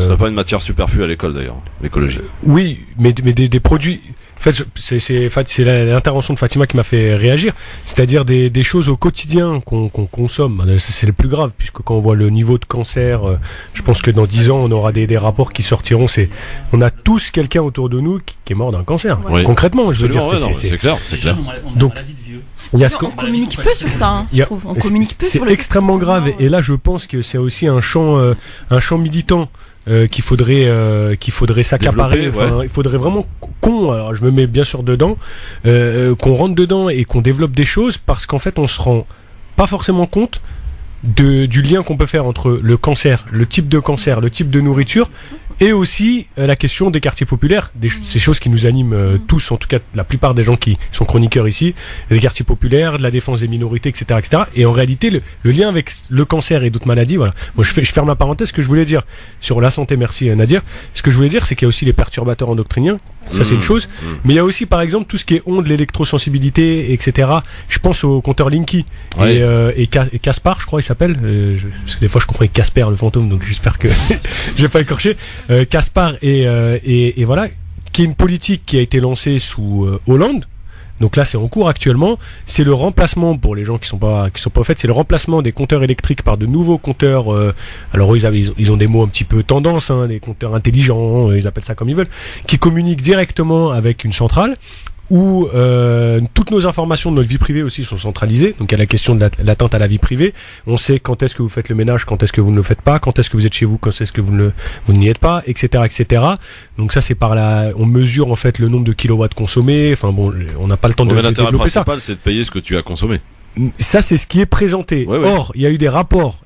Ce n'est pas une matière superflue à l'école d'ailleurs, l'écologie. Oui, mais des produits. En fait, c'est l'intervention de Fatima qui m'a fait réagir. C'est-à-dire des choses au quotidien qu'on consomme. C'est le plus grave, puisque quand on voit le niveau de cancer, je pense que dans 10 ans, on aura des rapports qui sortiront. On a tous quelqu'un autour de nous qui est mort d'un cancer. Oui. Concrètement, je veux dire. C'est clair. Donc, on communique peu sur ça, je trouve. On communique peu sur c'est extrêmement grave. Et là, je pense que c'est aussi un champ militant. Qu'il faudrait s'accaparer. Il faudrait vraiment alors je me mets bien sûr dedans, qu'on rentre dedans et qu'on développe des choses, parce qu'en fait on se rend pas forcément compte du lien qu'on peut faire entre le cancer, le type de nourriture, et aussi la question des quartiers populaires, ces choses qui nous animent tous, en tout cas la plupart des gens qui sont chroniqueurs ici, les quartiers populaires, de la défense des minorités, etc., etc. Et en réalité, le lien avec le cancer et d'autres maladies, voilà. Moi, je ferme la parenthèse. Ce que je voulais dire sur la santé, merci Nadir. Ce que je voulais dire, c'est qu'il y a aussi les perturbateurs endocriniens. Ça, c'est une chose. Mais il y a aussi, par exemple, tout ce qui est ondes, l'électrosensibilité, etc. Je pense au compteur Linky et Caspar, je crois, il s'appelle. Parce que des fois, je confonds avec Casper, le fantôme, donc j'espère que je vais pas écorcher. Caspar et voilà, qui est une politique qui a été lancée sous Hollande. Donc là, c'est en cours actuellement. C'est le remplacement, pour les gens qui sont pas au fait, c'est le remplacement des compteurs électriques par de nouveaux compteurs. Alors ils ont des mots un petit peu tendance, des compteurs intelligents, ils appellent ça comme ils veulent, qui communiquent directement avec une centrale, où toutes nos informations de notre vie privée aussi sont centralisées. Donc il y a la question de l'atteinte à la vie privée. On sait quand est-ce que vous faites le ménage, quand est-ce que vous ne le faites pas, quand est-ce que vous êtes chez vous, quand est-ce que vous n'y êtes pas, etc., etc. Donc ça, c'est on mesure en fait le nombre de kilowatts consommés. Enfin bon, on n'a pas le temps de développer ça. L'intérêt principal, c'est de payer ce que tu as consommé. Ça, c'est ce qui est présenté. Or, il y a eu des rapports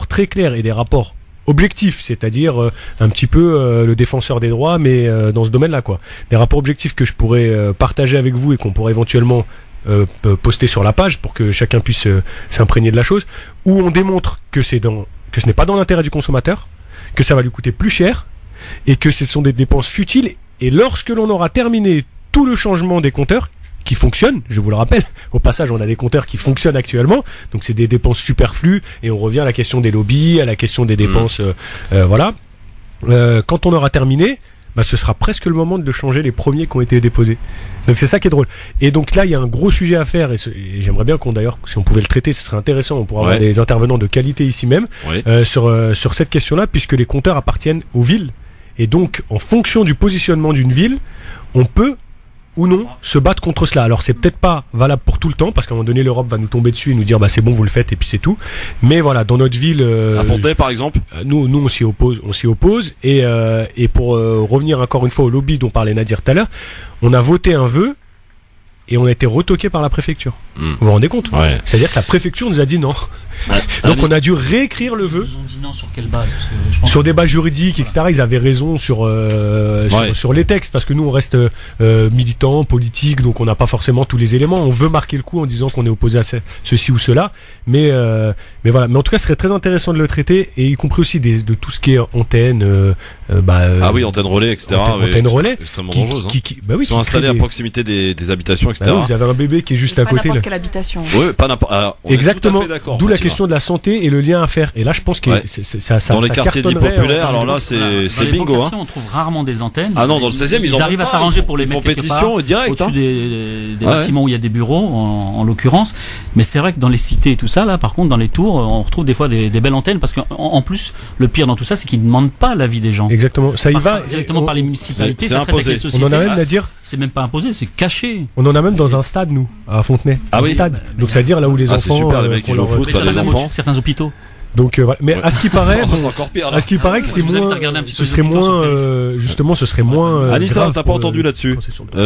très clairs et des rapports objectifs, c'est-à-dire un petit peu le défenseur des droits, mais dans ce domaine-là, quoi. Des rapports objectifs que je pourrais partager avec vous et qu'on pourrait éventuellement poster sur la page pour que chacun puisse s'imprégner de la chose, où on démontre que ce n'est pas dans l'intérêt du consommateur, que ça va lui coûter plus cher, et que ce sont des dépenses futiles. Et lorsque l'on aura terminé tout le changement des compteurs, qui fonctionnent, je vous le rappelle, au passage on a des compteurs qui fonctionnent actuellement, donc c'est des dépenses superflues, et on revient à la question des lobbies, à la question des dépenses, voilà. Quand on aura terminé, ce sera presque le moment de changer les premiers qui ont été déposés. Donc c'est ça qui est drôle. Et donc là il y a un gros sujet à faire, et j'aimerais bien d'ailleurs, si on pouvait le traiter, ce serait intéressant, on pourrait avoir des intervenants de qualité ici même, sur cette question-là, puisque les compteurs appartiennent aux villes, et donc en fonction du positionnement d'une ville, on peut ou non se battre contre cela. Alors c'est peut-être pas valable pour tout le temps, parce qu'à un moment donné l'Europe va nous tomber dessus et nous dire c'est bon, vous le faites et puis c'est tout. Mais voilà, dans notre ville, à Fontenay par exemple, nous on s'y oppose et pour revenir encore une fois au lobby dont parlait Nadir tout à l'heure, on a voté un vœu et on a été retoqué par la préfecture. Vous vous rendez compte? C'est-à-dire que la préfecture nous a dit non. Donc on a dû réécrire le vœu. Ils ont dit non sur quelle base? Parce que je pense sur des bases juridiques, etc. Ils avaient raison sur les textes, parce que nous on reste militants, politiques, donc on n'a pas forcément tous les éléments. On veut marquer le coup en disant qu'on est opposé à ceci ou cela, mais voilà. Mais en tout cas, ce serait très intéressant de le traiter, et y compris aussi de tout ce qui est antenne. Antenne relais, etc. Antenne relais, extrêmement dangereuse. Ils sont installés à proximité des habitations, etc. Vous avez un bébé qui est juste à côté. que l'habitation. Oui, pas n'importe. Exactement. D'où la question de la santé et le lien à faire. Et là, je pense que ça dans les quartiers dits populaires, alors là, c'est bingo. On trouve rarement des antennes. Ah non, dans le 16e, ils arrivent à s'arranger pour les mettre quelque part au-dessus des bâtiments où il y a des bureaux, en l'occurrence. Mais c'est vrai que dans les cités et tout ça, là, par contre, dans les tours, on retrouve des fois des belles antennes parce qu'en plus, le pire dans tout ça, c'est qu'ils ne demandent pas l'avis des gens. Exactement. Ça y va directement par les municipalités. C'est imposé. On en a même à dire. C'est même pas imposé, c'est caché. On en a même dans un stade, nous, à Fontenay. Ah oui. Stade. Donc ça veut dire là où les enfants. C'est super, les mecs qui jouent au foot, les enfants. Certains hôpitaux. Donc voilà. Mais à ce qui paraît, c'est encore pire. À ce qui paraît que c'est moins, ce serait moins, justement, ce serait moins. Anissa, t'as pas entendu là-dessus.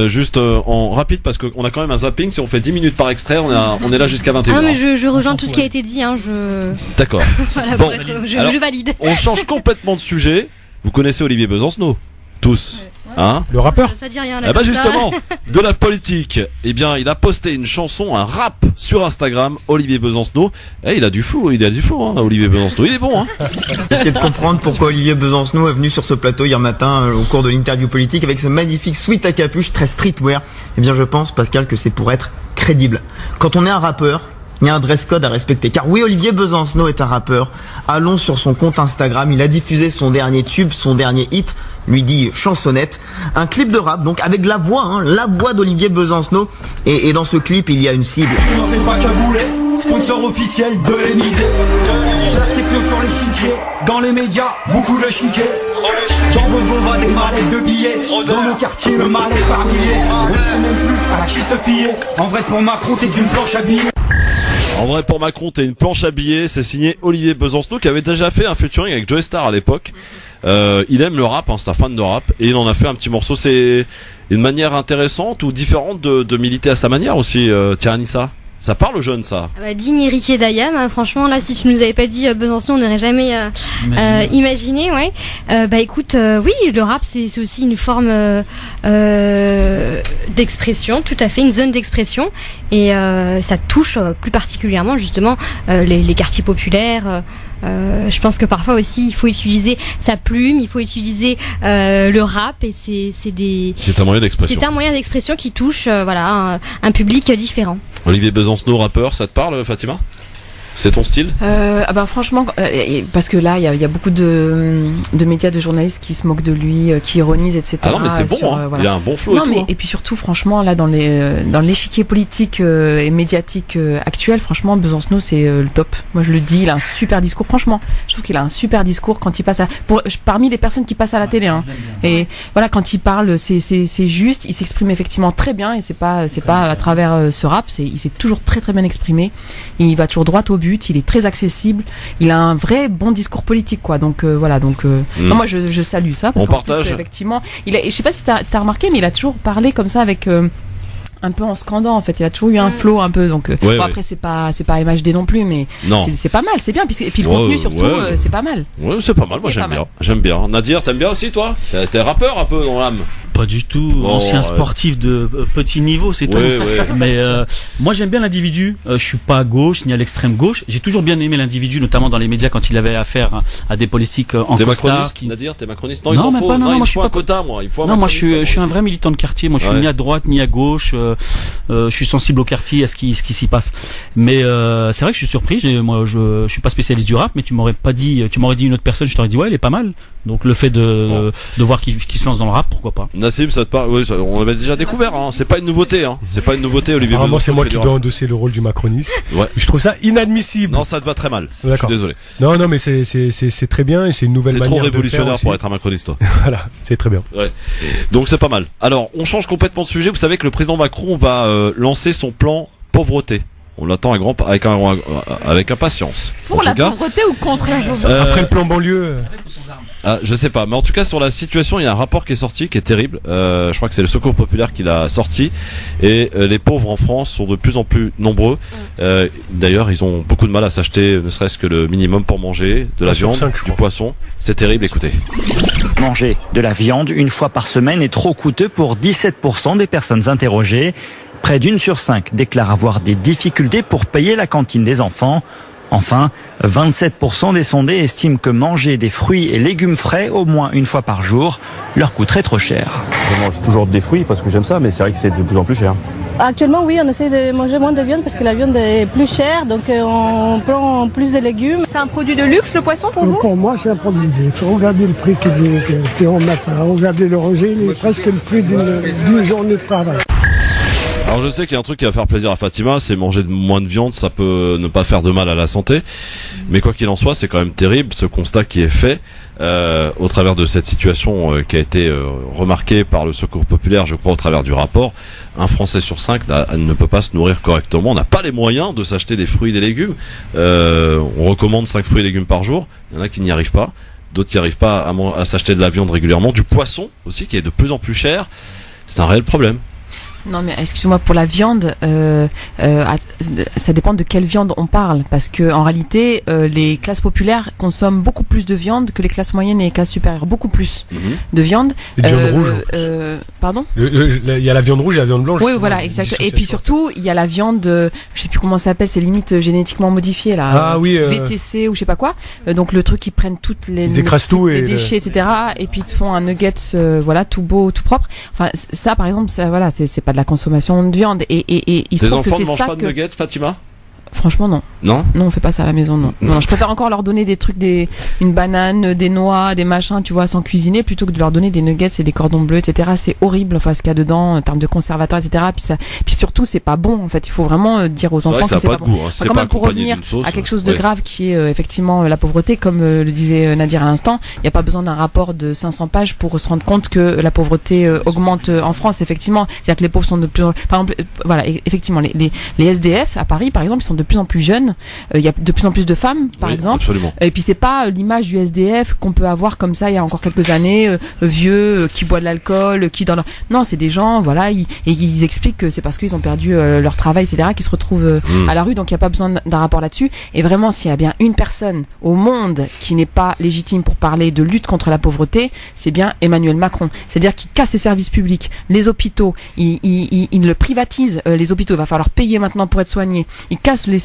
Juste en rapide parce qu'on a quand même un zapping. Si on fait 10 minutes par extrait, on est là jusqu'à 21h. Ah mais je rejoins tout ce qui a été dit. D'accord. Voilà, bon, je valide. On change complètement de sujet. Vous connaissez Olivier Besancenot, tous. Hein, le rappeur. Ça dit rien. Là, justement, de la politique. Eh bien, il a posté une chanson, un rap sur Instagram, Olivier Besancenot. Il a du flow, hein, Olivier Besancenot. Il est bon, hein. J'essaie de comprendre pourquoi Olivier Besancenot est venu sur ce plateau hier matin au cours de l'interview politique avec ce magnifique sweat à capuche très streetwear. Eh bien, je pense, Pascal, que c'est pour être crédible. Quand on est un rappeur, il y a un dress code à respecter. Car oui, Olivier Besancenot est un rappeur. Allons sur son compte Instagram. Il a diffusé son dernier tube, son dernier hit, lui dit chansonnette. Un clip de rap, donc avec la voix d'Olivier Besancenot. Et dans ce clip, il y a une cible. Non, c'est pas Caboulet, sponsor officiel de l'Élysée. Là, c'est que sur les chiquiers. Dans les médias, beaucoup de chiquets. Dans vos bovins, des mallettes de billets. Dans nos quartiers, le mal est par milliers. On ne sait même plus à qui se fier. En vrai, pour Macron, t'es d'une planche à billets. En vrai, pour Macron, t'es une planche à billets. C'est signé Olivier Besancenot qui avait déjà fait un featuring avec Joey Star à l'époque. Il aime le rap, c'est un fan de rap, et il en a fait un petit morceau. C'est une manière intéressante ou différente de militer à sa manière aussi. Tiens, Anissa, ça parle aux jeunes, ça. Digne héritier d'Ayam, hein, franchement, là, si tu nous avais pas dit Besançon, on n'aurait jamais imaginé, ouais. Écoute, oui, le rap, c'est aussi une forme d'expression, tout à fait, une zone d'expression, et ça touche plus particulièrement justement les quartiers populaires. Je pense que parfois aussi il faut utiliser sa plume, il faut utiliser le rap, et c'est un moyen d'expression. C'est un moyen d'expression qui touche un public différent. Olivier Besancenot, rappeur, ça te parle, Fatima ? C'est ton style ? Franchement, parce que là, il y a beaucoup de médias, de journalistes qui se moquent de lui, qui ironisent, etc. Ah non, mais c'est bon, il a un bon flow. Non, et puis surtout, franchement, là, dans l'échiquier politique et médiatique actuel, franchement, Besancenot, c'est le top. Moi, je le dis, il a un super discours. Franchement, je trouve qu'il a un super discours quand il passe parmi les personnes qui passent à la télé. Hein. Et voilà, quand il parle, c'est juste, il s'exprime effectivement très bien, et c'est pas à travers ce rap. Il s'est toujours très très bien exprimé. Il va toujours droit au but, il est très accessible, il a un vrai bon discours politique, quoi. Donc non, moi je salue ça parce qu'en plus, effectivement, je sais pas si t'as remarqué, mais il a toujours parlé comme ça avec un peu en scandant, en fait. Il a toujours eu un flow un peu, donc après c'est pas MHD non plus, mais c'est pas mal, c'est bien. Et puis le contenu surtout, c'est pas mal. Ouais, c'est pas mal. Moi j'aime bien. Nadir, t'aimes bien aussi, toi ? T'es rappeur un peu dans l'âme ? Pas du tout, ancien sportif de petit niveau, c'est tout. Mais moi j'aime bien l'individu. Je suis pas à gauche ni à l'extrême gauche. J'ai toujours bien aimé l'individu, notamment dans les médias quand il avait affaire à des politiques en costard. Nadir, t'es macroniste ? Non, même pas. Non, moi je suis pas quota, moi. Non, moi je suis un vrai militant de quartier. Moi je suis ni à droite ni à gauche. Je suis sensible au quartier, à ce qui s'y passe. Mais c'est vrai que je suis surpris. Moi je suis pas spécialiste du rap, mais tu m'aurais dit une autre personne, je t'aurais dit ouais, il est pas mal. Donc le fait de voir qu'il se lance dans le rap, pourquoi pas. Nassim, ça te parle ? Oui, on l'avait déjà découvert, hein. C'est pas une nouveauté, hein. C'est pas une nouveauté, Olivier. Apparemment, c'est moi qui dois endosser le rôle du macroniste. Ouais. Je trouve ça inadmissible. Non, ça te va très mal. D'accord. Je suis désolé. Non, mais c'est très bien, et c'est une nouvelle manière de faire. T'es trop révolutionnaire pour être un macroniste, toi. Voilà, c'est très bien. Ouais. Donc c'est pas mal. Alors, on change complètement de sujet. Vous savez que le président Macron va lancer son plan pauvreté. On l'attend avec impatience. Pour la pauvreté ou contre la pauvreté ? Après le plan banlieue. Je sais pas, mais en tout cas sur la situation, il y a un rapport qui est sorti, qui est terrible. Je crois que c'est le Secours populaire qui l'a sorti, et les pauvres en France sont de plus en plus nombreux. D'ailleurs, ils ont beaucoup de mal à s'acheter, ne serait-ce que le minimum pour manger, de la viande, du poisson. C'est terrible, écoutez. Manger de la viande une fois par semaine est trop coûteux pour 17% des personnes interrogées. Près d'1 sur 5 déclarent avoir des difficultés pour payer la cantine des enfants. Enfin, 27% des sondés estiment que manger des fruits et légumes frais au moins une fois par jour leur coûterait trop cher. Je mange toujours des fruits parce que j'aime ça, mais c'est vrai que c'est de plus en plus cher. Actuellement, oui, on essaie de manger moins de viande parce que la viande est plus chère, donc on prend plus de légumes. C'est un produit de luxe, le poisson, pour vous? Pour moi, c'est un produit de luxe. Regardez le prix qu'on met. Regardez le rosé, il est presque le prix d'une journée de travail. Alors je sais qu'il y a un truc qui va faire plaisir à Fatima, c'est manger moins de viande, ça peut ne pas faire de mal à la santé. Mais quoi qu'il en soit, c'est quand même terrible ce constat qui est fait au travers de cette situation qui a été remarquée par le Secours populaire, je crois, au travers du rapport. Un Français sur 5 ne peut pas se nourrir correctement, on n'a pas les moyens de s'acheter des fruits et des légumes. On recommande 5 fruits et légumes par jour, il y en a qui n'y arrivent pas, d'autres qui n'arrivent pas à s'acheter de la viande régulièrement, du poisson aussi qui est de plus en plus cher. C'est un réel problème. Non mais excuse-moi, pour la viande, ça dépend de quelle viande on parle, parce que en réalité les classes populaires consomment beaucoup plus de viande que les classes moyennes et les classes supérieures, beaucoup plus de viande. Et de viande rouge. Pardon. Il y a la viande rouge et la viande blanche. Oui, voilà, exact. Et puis surtout, il y a la viande, je sais plus comment ça s'appelle, c'est limite génétiquement modifié là. Ah oui. VTC ou je sais pas quoi. Donc le truc qui prennent toutes les déchets, etc. Et puis ils te font un nugget, voilà, tout beau, tout propre. Enfin ça, par exemple, ça, voilà, c'est pas de la consommation de viande et il se trouve que c'est ça que... Les enfants ne mangent pas de nuggets, Fatima ? Franchement non. Non, on fait pas ça à la maison, non. Non, je préfère encore leur donner des trucs, une banane, des noix, des machins, tu vois, sans cuisiner, plutôt que de leur donner des nuggets et des cordons bleus, etc. C'est horrible, enfin, ce qu'il y a dedans, en termes de conservateurs, etc. Puis surtout, c'est pas bon, en fait. Il faut vraiment dire aux enfants que c'est pas bon. Enfin, quand même, pour revenir à quelque chose de grave qui est effectivement la pauvreté, comme le disait Nadir à l'instant, il n'y a pas besoin d'un rapport de 500 pages pour se rendre compte que la pauvreté augmente en France, effectivement. C'est-à-dire que les pauvres sont de plus en plus, par exemple, voilà, effectivement, les SDF à Paris, par exemple, ils sont de plus en plus jeunes. Il y a de plus en plus de femmes, par exemple. Absolument. Et puis c'est pas l'image du SDF qu'on peut avoir comme ça il y a encore quelques années, vieux, qui boit de l'alcool, qui dans leur... Non, c'est des gens, voilà, ils expliquent que c'est parce qu'ils ont perdu leur travail, etc., qu'ils se retrouvent à la rue, donc il n'y a pas besoin d'un rapport là-dessus. Et vraiment, s'il y a bien une personne au monde qui n'est pas légitime pour parler de lutte contre la pauvreté, c'est bien Emmanuel Macron. C'est-à-dire qu'il casse les services publics, les hôpitaux, il le privatise, les hôpitaux, il va falloir payer maintenant pour être soigné. Il casse le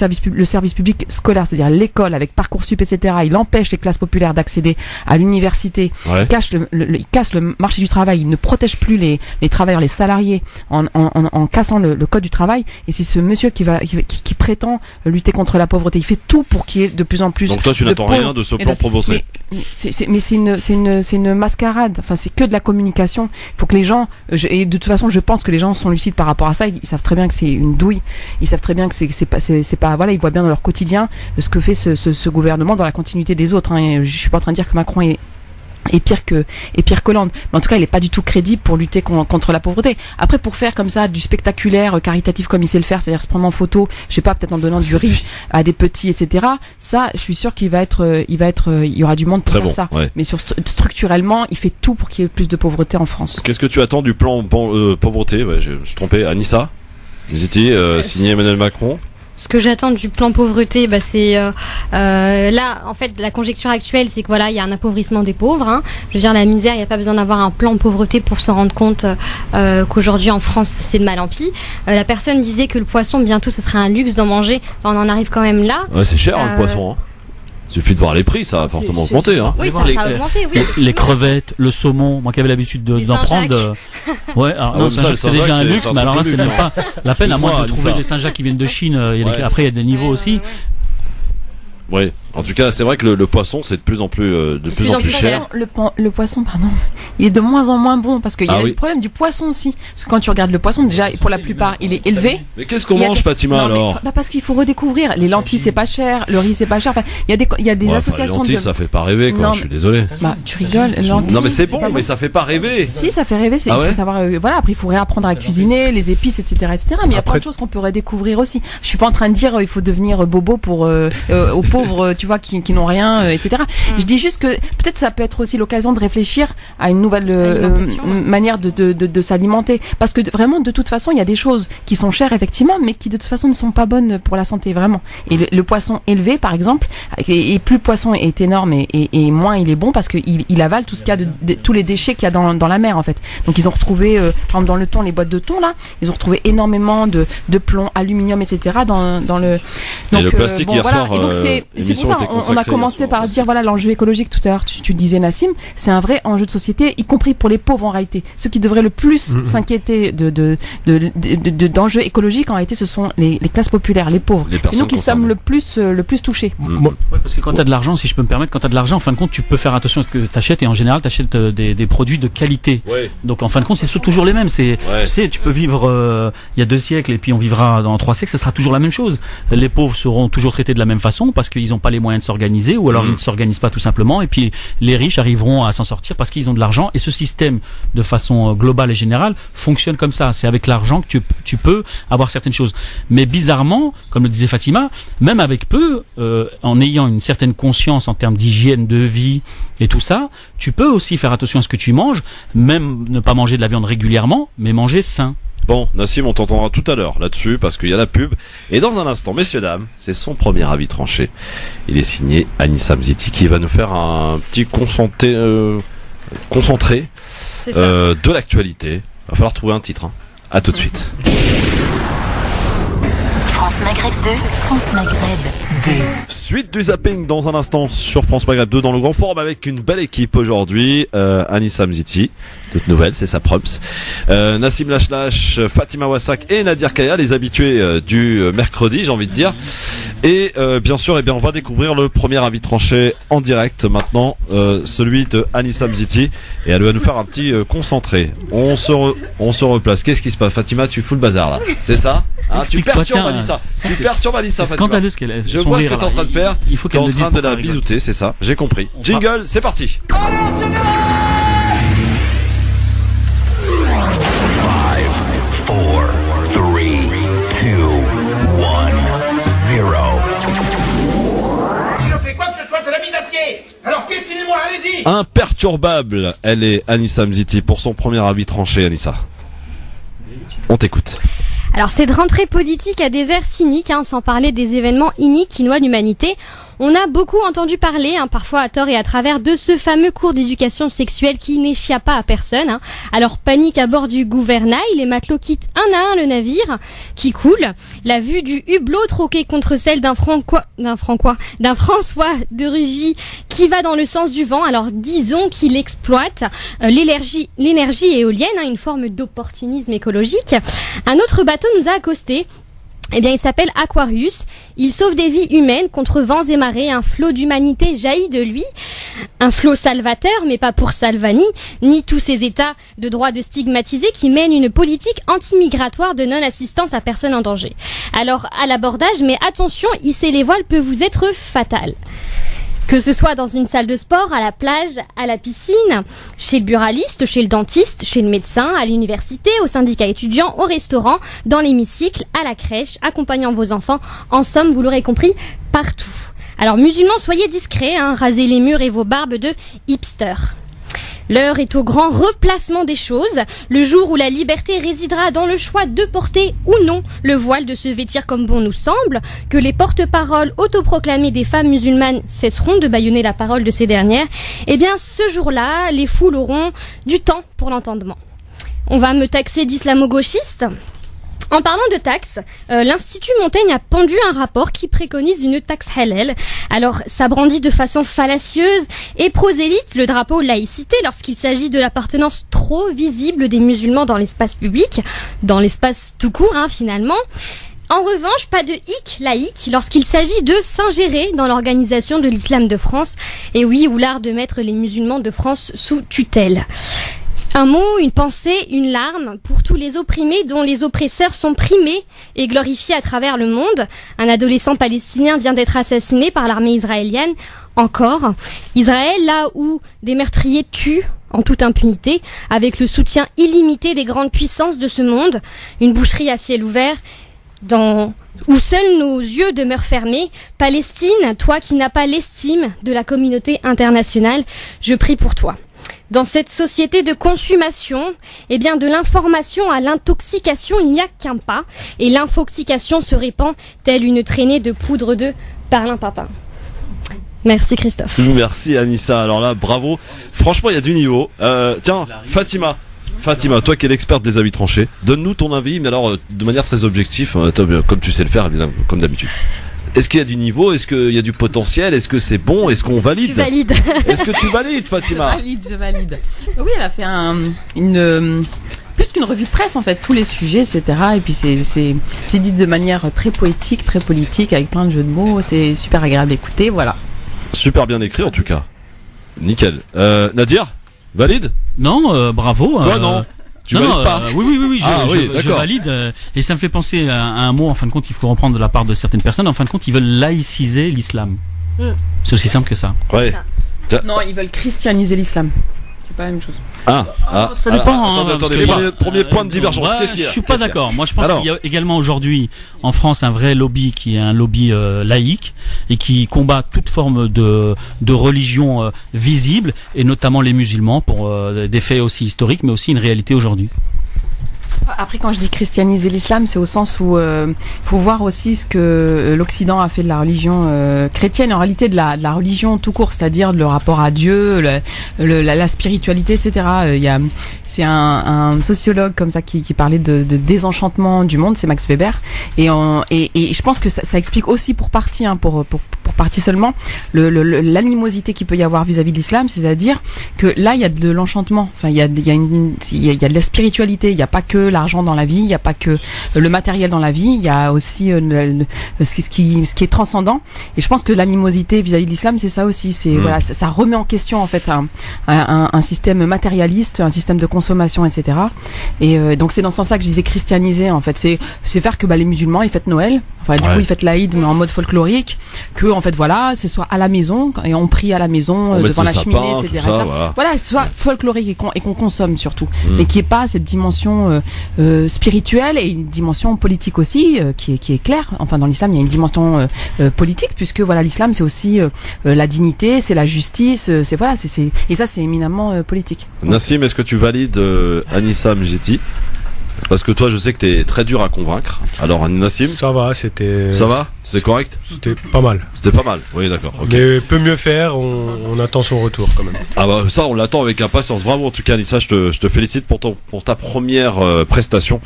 service public scolaire, c'est-à-dire l'école avec Parcoursup, etc. Il empêche les classes populaires d'accéder à l'université. Ouais. Il casse le marché du travail. Il ne protège plus les travailleurs, les salariés en cassant le code du travail. Et c'est ce monsieur qui prétend lutter contre la pauvreté. Il fait tout pour qu'il y ait de plus en plus. Donc toi, tu n'attends rien de ce plan proposé. Mais c'est une mascarade. Enfin, c'est que de la communication. Il faut que les gens, et de toute façon, je pense que les gens sont lucides par rapport à ça. Ils savent très bien que c'est une douille. Ils savent très bien que c'est pas, voilà, ils voient bien dans leur quotidien ce que fait ce gouvernement dans la continuité des autres. Hein. Je suis pas en train de dire que Macron est pire que Hollande, mais en tout cas il est pas du tout crédible pour lutter contre la pauvreté. Après, pour faire comme ça du spectaculaire caritatif comme il sait le faire, c'est-à-dire se prendre en photo, je sais pas, peut-être en donnant du riz à des petits, etc. Ça, je suis sûr qu'il va être, il y aura du monde pour faire ça. Ouais. Mais structurellement, il fait tout pour qu'il y ait plus de pauvreté en France. Qu'est-ce que tu attends du plan pauvreté? Ouais, je me suis trompé. Anissa Ziti, signé Emmanuel Macron. Ce que j'attends du plan pauvreté, c'est là, en fait, la conjecture actuelle, c'est que voilà, il y a un appauvrissement des pauvres. Hein. Je veux dire, la misère, il n'y a pas besoin d'avoir un plan pauvreté pour se rendre compte qu'aujourd'hui en France, c'est de mal en pis. La personne disait que le poisson, bientôt, ce serait un luxe d'en manger. On en arrive quand même là. Ouais, c'est cher le poisson. Hein. Il suffit de voir les prix, ça a fortement augmenté. Hein. Oui, ça a augmenté, oui. Les crevettes, le saumon, moi qui avais l'habitude d'en prendre. Ouais, alors non, c'est déjà un luxe, mais alors là, c'est même pas la peine, à moins de trouver des Saint-Jacques qui viennent de Chine. Après, il y a des niveaux aussi. Oui, en tout cas, c'est vrai que le poisson, c'est de plus en plus cher. Le poisson, pardon, il est de moins en moins bon parce qu'il y a le problème du poisson aussi. Parce que quand tu regardes le poisson, déjà, pour la plupart, il est élevé. Mais qu'est-ce qu'on mange, Fatima, alors? Parce qu'il faut redécouvrir. Les lentilles, c'est pas cher. Le riz, c'est pas cher. Enfin, il y a des associations. Les lentilles, ça fait pas rêver, quoi. Je suis désolé. Tu rigoles. Lentilles, non, mais c'est bon, mais ça fait pas rêver. Si, ça fait rêver. Il faut savoir. Voilà. Après, il faut réapprendre à cuisiner, les épices, etc., etc. Mais il y a plein de choses qu'on peut redécouvrir aussi. Je suis pas en train de dire il faut devenir bobo pour aux pauvres, tu vois, qui n'ont rien, etc. Je dis juste que peut-être ça peut être aussi l'occasion de réfléchir à une nouvelle manière de s'alimenter, parce que vraiment, de toute façon, il y a des choses qui sont chères effectivement, mais qui de toute façon ne sont pas bonnes pour la santé, vraiment. Et le poisson élevé, par exemple, et plus le poisson est énorme et moins il est bon, parce qu'il avale tout ce qu'il y a tous les déchets qu'il y a dans la mer, en fait. Donc ils ont retrouvé, par exemple dans le thon, les boîtes de thon là, ils ont retrouvé énormément de plomb, aluminium, etc. dans le. Donc, et le plastique hier soir, c'est pour ça, on a commencé par dire voilà l'enjeu écologique tout à l'heure. Tu disais Nassim, c'est un vrai enjeu de société, y compris pour les pauvres en réalité. Ceux qui devraient le plus s'inquiéter d'enjeux écologiques en réalité, ce sont les classes populaires, les pauvres. C'est nous qui sommes le plus touchés. Ouais, parce que quand tu as de l'argent, si je peux me permettre, quand tu as de l'argent, en fin de compte, tu peux faire attention à ce que tu achètes et en général, tu achètes des produits de qualité. Ouais. Donc en fin de compte, c'est toujours les mêmes. Tu sais, tu peux vivre il y a 2 siècles et puis on vivra dans 3 siècles, ça sera toujours la même chose. Les pauvres seront toujours traités de la même façon parce qu'ils n'ont pas les moyens de s'organiser ou alors ils ne s'organisent pas tout simplement, et puis les riches arriveront à s'en sortir parce qu'ils ont de l'argent, et ce système de façon globale et générale fonctionne comme ça. C'est avec l'argent que tu peux avoir certaines choses. Mais bizarrement, comme le disait Fatima, même avec peu, en ayant une certaine conscience en termes d'hygiène de vie et tout ça, tu peux aussi faire attention à ce que tu manges, même ne pas manger de la viande régulièrement, mais manger sain. Bon, Nassim, on t'entendra tout à l'heure là-dessus parce qu'il y a la pub. Et dans un instant, messieurs, dames, c'est son premier avis tranché. Il est signé Anissa Mziti qui va nous faire un petit concentré de l'actualité. Va falloir trouver un titre. À tout de suite. France Maghreb 2, France Maghreb 2. Suite du zapping dans un instant sur France Maghreb 2 dans le grand forum avec une belle équipe aujourd'hui. Anissa Mziti, toute nouvelle, c'est sa props. Nassim Lachlache, Fatima Wassak et Nadir Kaya, les habitués du mercredi, j'ai envie de dire. Et bien sûr, on va découvrir le premier avis tranché en direct maintenant, celui de Anissa Mziti, et elle va nous faire un petit concentré. On se replace. Qu'est-ce qui se passe, Fatima? Tu fous le bazar là, c'est ça? Tu perturbes Anissa. Tu perturbes Anissa. C'est scandaleux ce qu'elle est. Je vois ce que t'es en train de faire. Il faut qu'elle le dise. T'es en train de la bisouter, c'est ça. J'ai compris. Jingle, c'est parti. 5, 4, 3, 2, 1, 0. Si je fais quoi que ce soit, c'est la mise à pied. Alors piétinez-moi, allez-y. Imperturbable, elle est Anissa Mziti pour son premier avis tranché. Anissa, on t'écoute. Alors cette rentrée politique a des airs cyniques, sans parler des événements iniques qui noient l'humanité. On a beaucoup entendu parler, parfois à tort et à travers, de ce fameux cours d'éducation sexuelle qui n'échappe pas à personne. Alors panique à bord du gouvernail, les matelots quittent un à un le navire qui coule. La vue du hublot troqué contre celle d'un François de Rugy qui va dans le sens du vent. Alors disons qu'il exploite l'énergie éolienne, une forme d'opportunisme écologique. Un autre bateau nous a accosté. Il s'appelle Aquarius. Il sauve des vies humaines contre vents et marées. Un flot d'humanité jaillit de lui. Un flot salvateur, mais pas pour Salvani, ni tous ces états de droit de stigmatiser qui mènent une politique anti-migratoire de non-assistance à personne en danger. Alors, à l'abordage, mais attention, hisser les voiles peut vous être fatal. Que ce soit dans une salle de sport, à la plage, à la piscine, chez le buraliste, chez le dentiste, chez le médecin, à l'université, au syndicat étudiant, au restaurant, dans l'hémicycle, à la crèche, accompagnant vos enfants. En somme, vous l'aurez compris, partout. Alors musulmans, soyez discrets, rasez les murs et vos barbes de hipster. L'heure est au grand replacement des choses, le jour où la liberté résidera dans le choix de porter ou non le voile, de se vêtir comme bon nous semble, que les porte-paroles autoproclamés des femmes musulmanes cesseront de bâillonner la parole de ces dernières. Ce jour-là, les foules auront du temps pour l'entendement. On va me taxer d'islamo-gauchiste ? En parlant de taxes, l'Institut Montaigne a pendu un rapport qui préconise une taxe halal. Alors, ça brandit de façon fallacieuse et prosélyte le drapeau laïcité lorsqu'il s'agit de l'appartenance trop visible des musulmans dans l'espace public, dans l'espace tout court finalement. En revanche, pas de hic laïque lorsqu'il s'agit de s'ingérer dans l'organisation de l'islam de France, et oui, ou l'art de mettre les musulmans de France sous tutelle. Un mot, une pensée, une larme pour tous les opprimés dont les oppresseurs sont primés et glorifiés à travers le monde. Un adolescent palestinien vient d'être assassiné par l'armée israélienne. Encore. Israël, là où des meurtriers tuent en toute impunité, avec le soutien illimité des grandes puissances de ce monde. Une boucherie à ciel ouvert où seuls nos yeux demeurent fermés. Palestine, toi qui n'as pas l'estime de la communauté internationale, je prie pour toi. Dans cette société de consommation, de l'information à l'intoxication, il n'y a qu'un pas. Et l'infoxication se répand telle une traînée de poudre de perlimpinpin. Merci Christophe. Merci Anissa. Alors là, bravo. Franchement, il y a du niveau. Tiens, Fatima, toi qui es l'experte des avis tranchés, donne-nous ton avis, mais alors de manière très objective, comme tu sais le faire, évidemment, comme d'habitude. Est-ce qu'il y a du niveau? Est-ce qu'il y a du potentiel? Est-ce que c'est bon? Est-ce qu'on valide? Tu valides. Est-ce que tu valides, Fatima? Je valide. Oui, elle a fait plus qu'une revue de presse en fait, tous les sujets, etc. Et puis c'est dit de manière très poétique, très politique, avec plein de jeux de mots. C'est super agréable à écouter, voilà. Super bien écrit en tout cas. Nickel. Nadir, valide? Non, bravo. Toi non. Tu valides pas? Oui, je valide. Et ça me fait penser à un mot, en fin de compte, il faut reprendre de la part de certaines personnes. En fin de compte, ils veulent laïciser l'islam. C'est aussi simple que ça. Ouais. Non, ils veulent christianiser l'islam. C'est pas la même chose. Ça dépend. Attendez, premier point de divergence. Qu'est-ce qu'il y a? Je suis pas d'accord. Moi, je pense qu'il y a également aujourd'hui en France un vrai lobby qui est un lobby laïque et qui combat toute forme de religion visible, et notamment les musulmans, pour des faits aussi historiques, mais aussi une réalité aujourd'hui. Après, quand je dis christianiser l'islam, c'est au sens où faut voir aussi ce que l'Occident a fait de la religion chrétienne, en réalité de la religion tout court, c'est-à-dire le rapport à Dieu, la spiritualité, etc. C'est un sociologue comme ça qui parlait de désenchantement du monde, c'est Max Weber, et je pense que ça explique aussi pour partie, pour partie seulement, l'animosité qu'il peut y avoir vis-à-vis de l'islam, c'est-à-dire que là il y a de l'enchantement, enfin il y a de la spiritualité, il n'y a pas que l'argent dans la vie, il n'y a pas que le matériel dans la vie, il y a aussi ce qui est transcendant, et je pense que l'animosité vis-à-vis de l'islam, c'est ça aussi, voilà, ça remet en question en fait un système matérialiste, un système de consommation, etc. Et donc c'est dans ce sens-là que je disais christianiser en fait, c'est faire que les musulmans ils fêtent Noël, enfin du coup ils fêtent l'Aïd mais en mode folklorique, que en fait voilà, ce soit à la maison et on prie à la maison devant la cheminée, etc. Voilà, ce soit folklorique et qu'on consomme surtout, mais qui est pas cette dimension spirituelle et une dimension politique aussi qui est claire. Enfin dans l'islam il y a une dimension politique, puisque voilà l'islam c'est aussi la dignité, c'est la justice, et ça c'est éminemment politique. Nassim, est-ce que tu valides Anissa Mjeti? Parce que toi je sais que t'es très dur à convaincre. Alors Nassim, ça va, c'était correct? C'était pas mal. C'était pas mal, oui d'accord. Okay. Mais peut mieux faire, on attend son retour quand même. Ah bah ça on l'attend avec impatience. Bravo en tout cas Anissa, je te félicite pour ta première prestation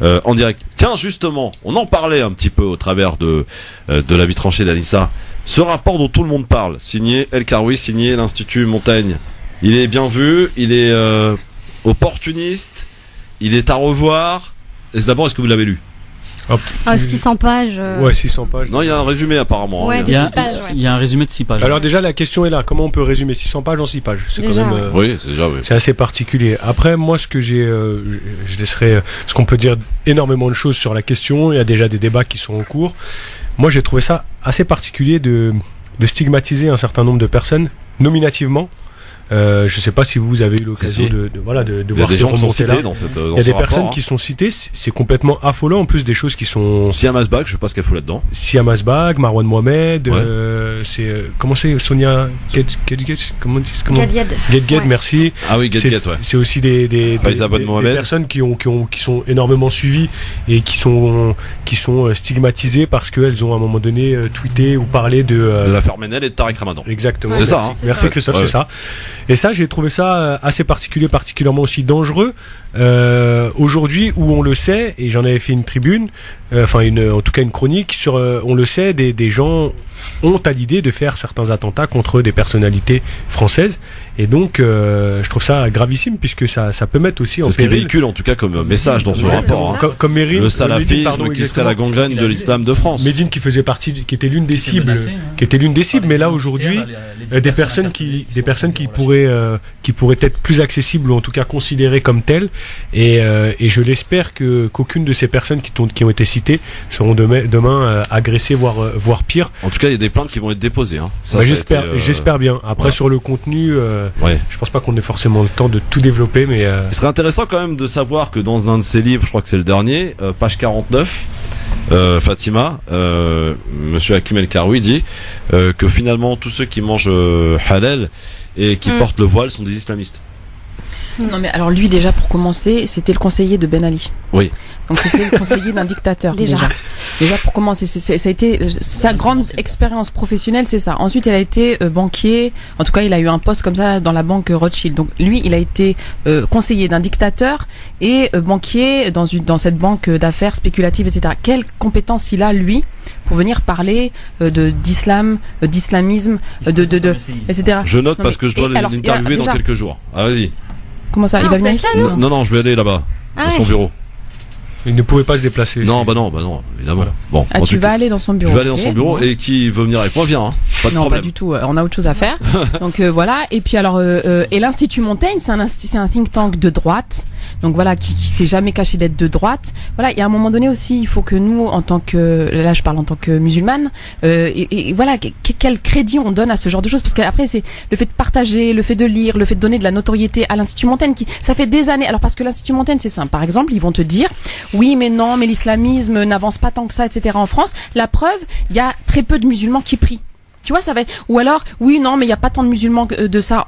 en direct. Tiens justement, on en parlait un petit peu au travers de la vie tranchée d'Anissa. Ce rapport dont tout le monde parle, signé El Karoui, signé l'Institut Montaigne, il est bien vu, il est opportuniste, il est à revoir. D'abord, est-ce que vous l'avez lu? 600 pages. Ouais, 600 pages. Non, il y a un résumé apparemment. Ouais, il y a un résumé de 6 pages. Alors déjà, la question est là. Comment on peut résumer 600 pages en 6 pages? C'est déjà, quand même. Oui, c'est déjà. Oui. C'est assez particulier. Après, moi, ce que j'ai, je laisserai, parce qu'on peut dire énormément de choses sur la question. Il y a déjà des débats qui sont en cours. Moi, j'ai trouvé ça assez particulier de stigmatiser un certain nombre de personnes nominativement. Je sais pas si vous avez eu l'occasion de voir ces remontées-là. Il y a des personnes qui sont citées, c'est complètement affolant, en plus des choses qui sont... Siam Asbag, je sais pas ce qu'elle fout là-dedans. Siam Asbag, Marwan Mohamed, comment c'est Sonia Gedged, merci. Ah oui, Gedged, ouais. C'est aussi des personnes qui sont énormément suivies et qui sont stigmatisées parce qu'elles ont à un moment donné tweeté ou parlé de l'affaire Menel et de Tarek Ramadan. Exactement. C'est ça, hein. Merci Christophe, c'est ça. Et ça, j'ai trouvé ça assez particulier, particulièrement aussi dangereux aujourd'hui, où on le sait, et j'en avais fait une tribune, en tout cas une chronique sur, on le sait, des gens ont à l'idée de faire certains attentats contre des personnalités françaises, et donc je trouve ça gravissime, puisque ça peut mettre aussi en péril. C'est ce qui véhicule en tout cas comme message dans ce rapport. Hein. Comme Mérine, le salafisme qui serait la gangrène de l'islam de France. Médine qui faisait partie, qui était l'une des cibles, mais là aujourd'hui, des personnes qui pourraient être plus accessibles, ou en tout cas considérées comme telles, et je l'espère qu'aucune de ces personnes qui ont été citées seront demain agressées, voire pire. En tout cas, il y a des plaintes qui vont être déposées. Hein. J'espère bien. Après, sur le contenu, je pense pas qu'on ait forcément le temps de tout développer, mais il serait intéressant quand même de savoir que dans un de ses livres, je crois que c'est le dernier, page 49, Fatima, Monsieur Hakim El Karoui dit que finalement tous ceux qui mangent halal et qui portent le voile sont des islamistes. Non mais alors lui déjà pour commencer, c'était le conseiller de Ben Ali. Oui. Donc c'était le conseiller d'un dictateur déjà pour commencer. Ça a été sa grande expérience professionnelle, c'est ça. Ensuite, il a été banquier. En tout cas, il a eu un poste comme ça dans la banque Rothschild. Donc lui, il a été conseiller d'un dictateur et banquier dans cette banque d'affaires spéculatives, etc. Quelles compétences il a lui pour venir parler d'islamisme, etc. Je note parce que je dois l'interviewer dans quelques jours. Ah vas-y. Comment ça? Il va venir ici? Non, je vais aller là-bas, dans son bureau. Il ne pouvait pas se déplacer. Non, évidemment. Voilà. Bon. Tu vas aller dans son bureau. Je vais aller dans son bureau et qui veut venir avec moi, viens. Pas de problème. Pas du tout. On a autre chose à faire. Donc voilà. Et puis alors, et l'Institut Montaigne, c'est un think tank de droite. Donc voilà, qui s'est jamais caché d'être de droite. Voilà. Et à un moment donné aussi, il faut que nous, en tant que, là, je parle en tant que musulmane, et voilà, quel crédit on donne à ce genre de choses, parce qu'après c'est le fait de partager, le fait de lire, le fait de donner de la notoriété à l'Institut Montaigne, ça fait des années. Alors parce que l'Institut Montaigne, c'est simple. Par exemple, ils vont te dire, oui, mais non, mais l'islamisme n'avance pas tant que ça, etc. en France. La preuve, il y a très peu de musulmans qui prient. Tu vois, ça va être... Ou alors, oui, non, mais il y a pas tant de musulmans que ça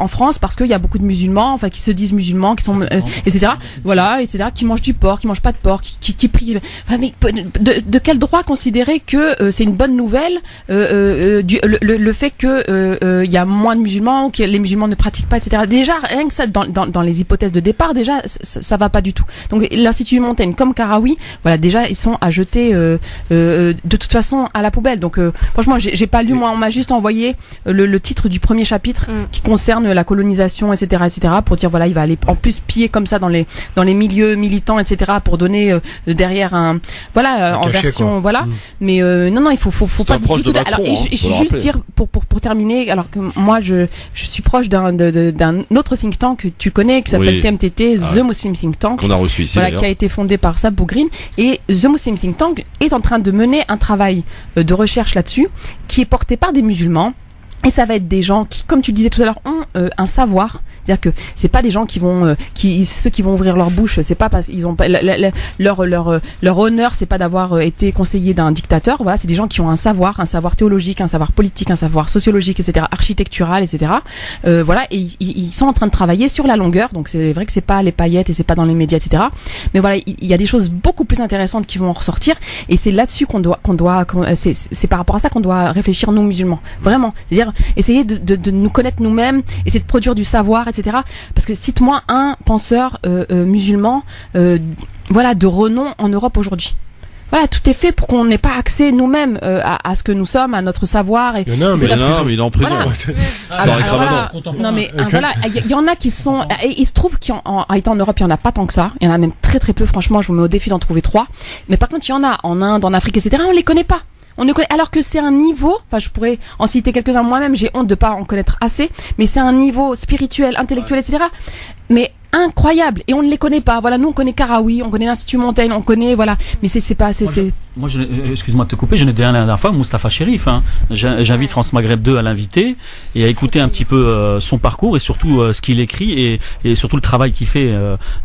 en France, parce qu'il y a beaucoup de musulmans, enfin, qui se disent musulmans, qui sont, etc. Voilà, etc. Qui mangent du porc, qui mangent pas de porc, qui prient. Enfin, mais de quel droit considérer que c'est une bonne nouvelle le fait que il y a moins de musulmans, ou que les musulmans ne pratiquent pas, etc. Déjà, rien que ça, dans les hypothèses de départ, déjà, ça va pas du tout. Donc, l'Institut Montaigne, comme Karaoui, voilà, déjà, ils sont à jeter de toute façon à la poubelle. Donc, franchement, j'ai pas lu, moi, on m'a juste envoyé le titre du premier chapitre qui concerne la colonisation, etc., pour dire voilà, il va aller en plus piller comme ça dans les milieux militants, etc., pour donner derrière en version, quoi. Voilà. Mais non, il faut pas du tout. Alors, et juste dire pour terminer, alors que moi je suis proche d'un autre think tank que tu connais, qui s'appelle TMTT, The Muslim Think Tank, qu'on a reçu ici, voilà, qui a été fondé par Sab Bougrine, et The Muslim Think Tank est en train de mener un travail de recherche là-dessus, qui est porté par des musulmans. Et ça va être des gens qui, comme tu le disais tout à l'heure, ont un savoir. C'est-à-dire que c'est pas des gens qui vont, ceux qui vont ouvrir leur bouche, c'est pas parce qu'ils ont pas leur honneur, c'est pas d'avoir été conseiller d'un dictateur. Voilà, c'est des gens qui ont un savoir théologique, un savoir politique, un savoir sociologique, etc., architectural, etc. Voilà, et ils sont en train de travailler sur la longueur. Donc c'est vrai que c'est pas les paillettes et c'est pas dans les médias, etc. Mais voilà, il y a des choses beaucoup plus intéressantes qui vont en ressortir. Et c'est là-dessus c'est par rapport à ça qu'on doit réfléchir, nous musulmans. Vraiment, c'est-à-dire essayer de nous connaître nous-mêmes, essayer de produire du savoir, etc. Parce que cite-moi un penseur musulman voilà, de renom en Europe aujourd'hui. Voilà, tout est fait pour qu'on n'ait pas accès nous-mêmes à ce que nous sommes, à notre savoir. Et mais il est en prison. Voilà. Non mais voilà, il y en a qui sont. Et il se trouve qu'en étant en Europe, il y en a pas tant que ça. Il y en a même très très peu. Franchement, je vous mets au défi d'en trouver 3. Mais par contre, il y en a en Inde, en Afrique, etc. On les connaît pas. Alors que c'est un niveau, enfin je pourrais en citer quelques-uns moi-même, j'ai honte de pas en connaître assez, mais c'est un niveau spirituel, intellectuel, etc. Mais incroyable, et on ne les connaît pas. Voilà, nous on connaît Karaoui, on connaît l'Institut Montaigne, on connaît, voilà, mais c'est pas assez. Moi, excuse-moi de te couper, je n'ai dit la dernière fois, Moustapha Chérif. J'invite France Maghreb 2 à l'inviter et à écouter un petit peu son parcours et surtout ce qu'il écrit et surtout le travail qu'il fait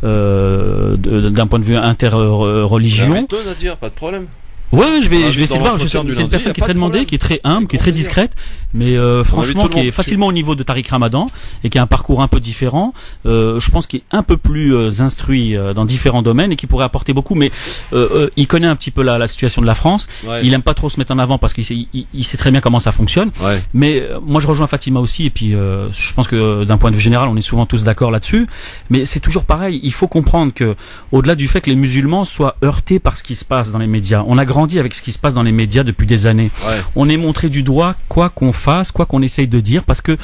d'un point de vue interreligion. Pas de problème. Ouais, je vais essayer de voir. C'est une personne qui est très demandée, qui est très humble, qui est très discrète, mais franchement qui est facilement au niveau de Tariq Ramadan et qui a un parcours un peu différent. Je pense qu'il est un peu plus instruit dans différents domaines et qui pourrait apporter beaucoup. Mais il connaît un petit peu la situation de la France. Ouais. Il aime pas trop se mettre en avant parce qu'il sait très bien comment ça fonctionne. Ouais. Mais moi je rejoins Fatima aussi et puis je pense que d'un point de vue général on est souvent tous d'accord là-dessus. Mais c'est toujours pareil. Il faut comprendre que au-delà du fait que les musulmans soient heurtés par ce qui se passe dans les médias, on a grandi avec ce qui se passe dans les médias depuis des années. Ouais. On est montré du doigt quoi qu'on fasse, quoi qu'on essaye de dire, parce que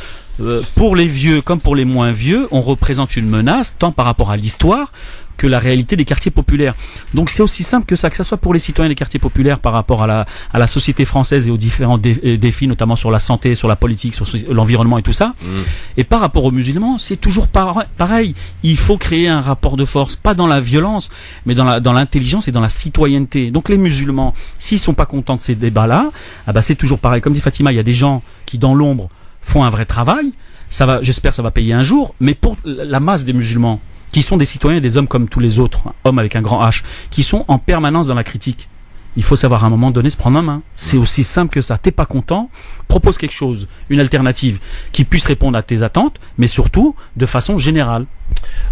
pour les vieux comme pour les moins vieux, on représente une menace tant par rapport à l'histoire que la réalité des quartiers populaires. Donc c'est aussi simple que ça soit pour les citoyens des quartiers populaires par rapport à la société française et aux différents défis, notamment sur la santé, sur la politique, sur l'environnement et tout ça. Et par rapport aux musulmans, c'est toujours pareil. Il faut créer un rapport de force, pas dans la violence, mais dans l'intelligence et dans la citoyenneté. Donc les musulmans, s'ils sont pas contents de ces débats-là, c'est toujours pareil. Comme dit Fatima, il y a des gens qui dans l'ombre font un vrai travail. J'espère que ça va payer un jour. Mais pour la masse des musulmans, qui sont des citoyens et des hommes comme tous les autres, hommes avec un grand H, qui sont en permanence dans la critique. il faut savoir à un moment donné se prendre en main. C'est aussi simple que ça. T'es pas content, propose quelque chose, une alternative qui puisse répondre à tes attentes, mais surtout de façon générale.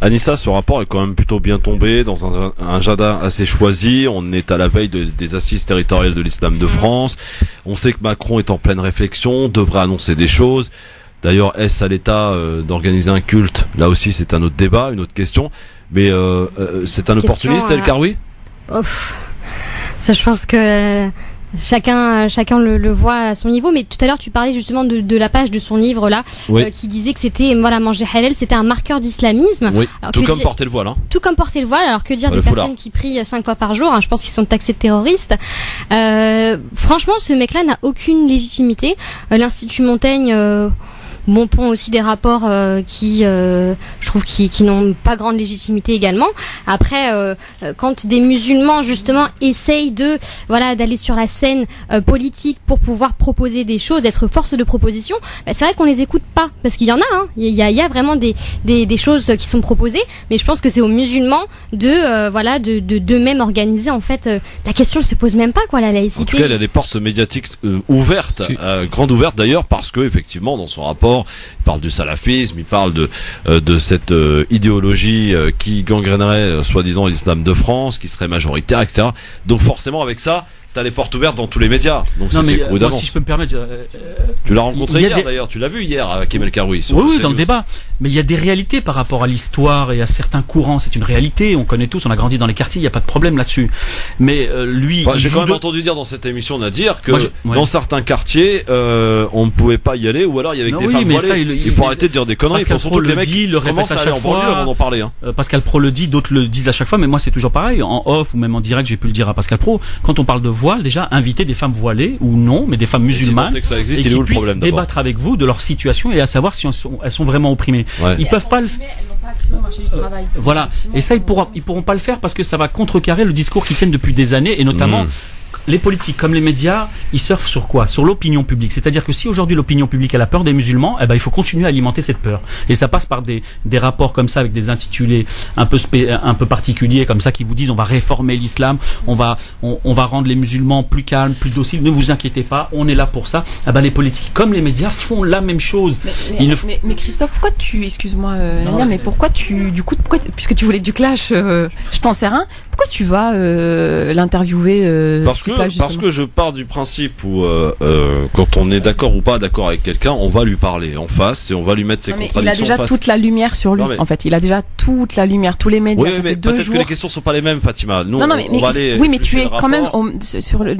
Anissa, ce rapport est quand même plutôt bien tombé dans un agenda assez choisi. On est à la veille des assises territoriales de l'islam de France. On sait que Macron est en pleine réflexion, devrait annoncer des choses. D'ailleurs, est-ce à l'État d'organiser un culte? Là aussi, c'est un autre débat, une autre question. Mais c'est un opportuniste, El Karoui? Ça, je pense que chacun le voit à son niveau. Mais tout à l'heure, tu parlais justement de la page de son livre là, qui disait que c'était manger halal, c'était un marqueur d'islamisme. Oui. Alors, tout comme porter le voile. Tout comme porter le voile. Alors que dire des personnes qui prient 5 fois par jour? Je pense qu'ils sont taxés de terroristes. Franchement, ce mec-là n'a aucune légitimité. L'Institut Montaigne. Pont aussi des rapports qui je trouve qui n'ont pas grande légitimité également. Après quand des musulmans justement essayent d'aller sur la scène politique pour pouvoir proposer des choses, d'être force de proposition, c'est vrai qu'on les écoute pas parce qu'il y en a il y a vraiment des choses qui sont proposées, mais je pense que c'est aux musulmans de même organiser en fait. La question se pose même pas la laïcité. En tout cas, il y a des portes médiatiques ouvertes, grandes ouvertes d'ailleurs, parce que effectivement dans son rapport il parle du salafisme, il parle de cette idéologie qui gangrénerait soi-disant l'islam de France, qui serait majoritaire, etc. Donc forcément avec ça, t'as les portes ouvertes dans tous les médias. Donc non, mais moi, si je peux me permettre, tu l'as rencontré hier d'ailleurs, tu l'as vu hier avec El Karoui. Oui, dans le débat. Mais il y a des réalités par rapport à l'histoire et à certains courants. C'est une réalité. On connaît tous, on a grandi dans les quartiers. Il n'y a pas de problème là-dessus. Mais lui, j'ai quand même entendu dire dans cette émission, Nadir, que dans certains quartiers, on ne pouvait pas y aller, ou alors il y avait des femmes voilées. Il faut arrêter de dire des conneries. Pascal Pro le dit, le répète à chaque fois. Avant d'en parler. Pascal Pro le dit, d'autres le disent à chaque fois. Mais moi, c'est toujours pareil. En off ou même en direct, j'ai pu le dire à Pascal Pro. Quand on parle de voile, déjà inviter des femmes voilées ou non, mais des femmes musulmanes, et qui puissent débattre avec vous de leur situation et à savoir si elles sont vraiment opprimées. Ils peuvent pas le faire. Voilà. Et ça, ils pourront pas le faire parce que ça va contrecarrer le discours qu'ils tiennent depuis des années et notamment. Les politiques comme les médias, ils surfent sur quoi? Sur l'opinion publique. C'est-à-dire que si aujourd'hui l'opinion publique a la peur des musulmans, il faut continuer à alimenter cette peur. Et ça passe par des rapports comme ça avec des intitulés un peu particuliers comme ça qui vous disent on va réformer l'islam, on va rendre les musulmans plus calmes, plus dociles. Ne vous inquiétez pas, on est là pour ça. Les politiques comme les médias font la même chose. Mais Christophe, pourquoi excuse-moi Nadia, mais pourquoi puisque tu voulais du clash, je t'en sers un. Pourquoi tu vas l'interviewer Parce que je pars du principe où quand on est d'accord ou pas d'accord avec quelqu'un, on va lui parler en face et on va lui mettre ses contradictions. Il a déjà toute la lumière sur lui. En fait, il a déjà toute la lumière, tous les médias. Oui, mais peut-être que les questions sont pas les mêmes, Fatima. Nous, mais tu es quand même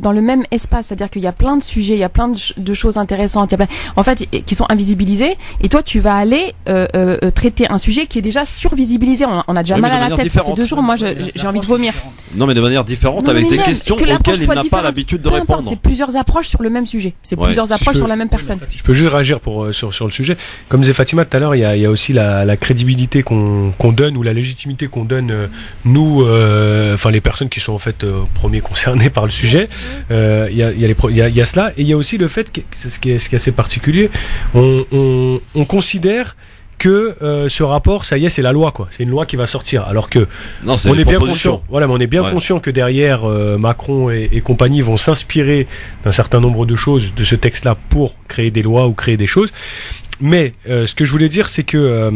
dans le même espace, c'est-à-dire qu'il y a plein de sujets, il y a plein de choses intéressantes, en fait, qui sont invisibilisées. Et toi, tu vas aller traiter un sujet qui est déjà survisibilisé. On a déjà mal à la tête. Ça fait 2 jours. Moi, j'ai envie de vomir. Non, mais de manière différente, avec des questions auxquelles il n'a pas l'habitude de répondre. C'est plusieurs approches sur le même sujet. C'est plusieurs approches sur la même personne. Je peux juste réagir sur le sujet. Comme disait Fatima tout à l'heure, il y a aussi la crédibilité qu'on donne ou la légitimité qu'on donne nous, les personnes qui sont en fait premiers concernés par le sujet. Il y a cela et il y a aussi le fait que ce qui est assez particulier. On considère que ce rapport, ça y est, c'est la loi, quoi. C'est une loi qui va sortir. Alors que on est bien conscient. Voilà, mais on est bien conscient que derrière Macron et compagnie vont s'inspirer d'un certain nombre de choses de ce texte-là pour créer des lois ou créer des choses. Mais ce que je voulais dire, c'est que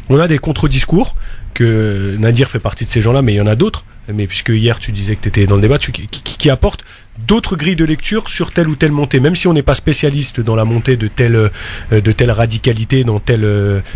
on a des contre-discours, que Nadir fait partie de ces gens-là, mais il y en a d'autres. Mais puisque hier tu disais que tu étais dans le débat, qui apportent d'autres grilles de lecture sur telle ou telle montée, même si on n'est pas spécialiste dans la montée de telle radicalité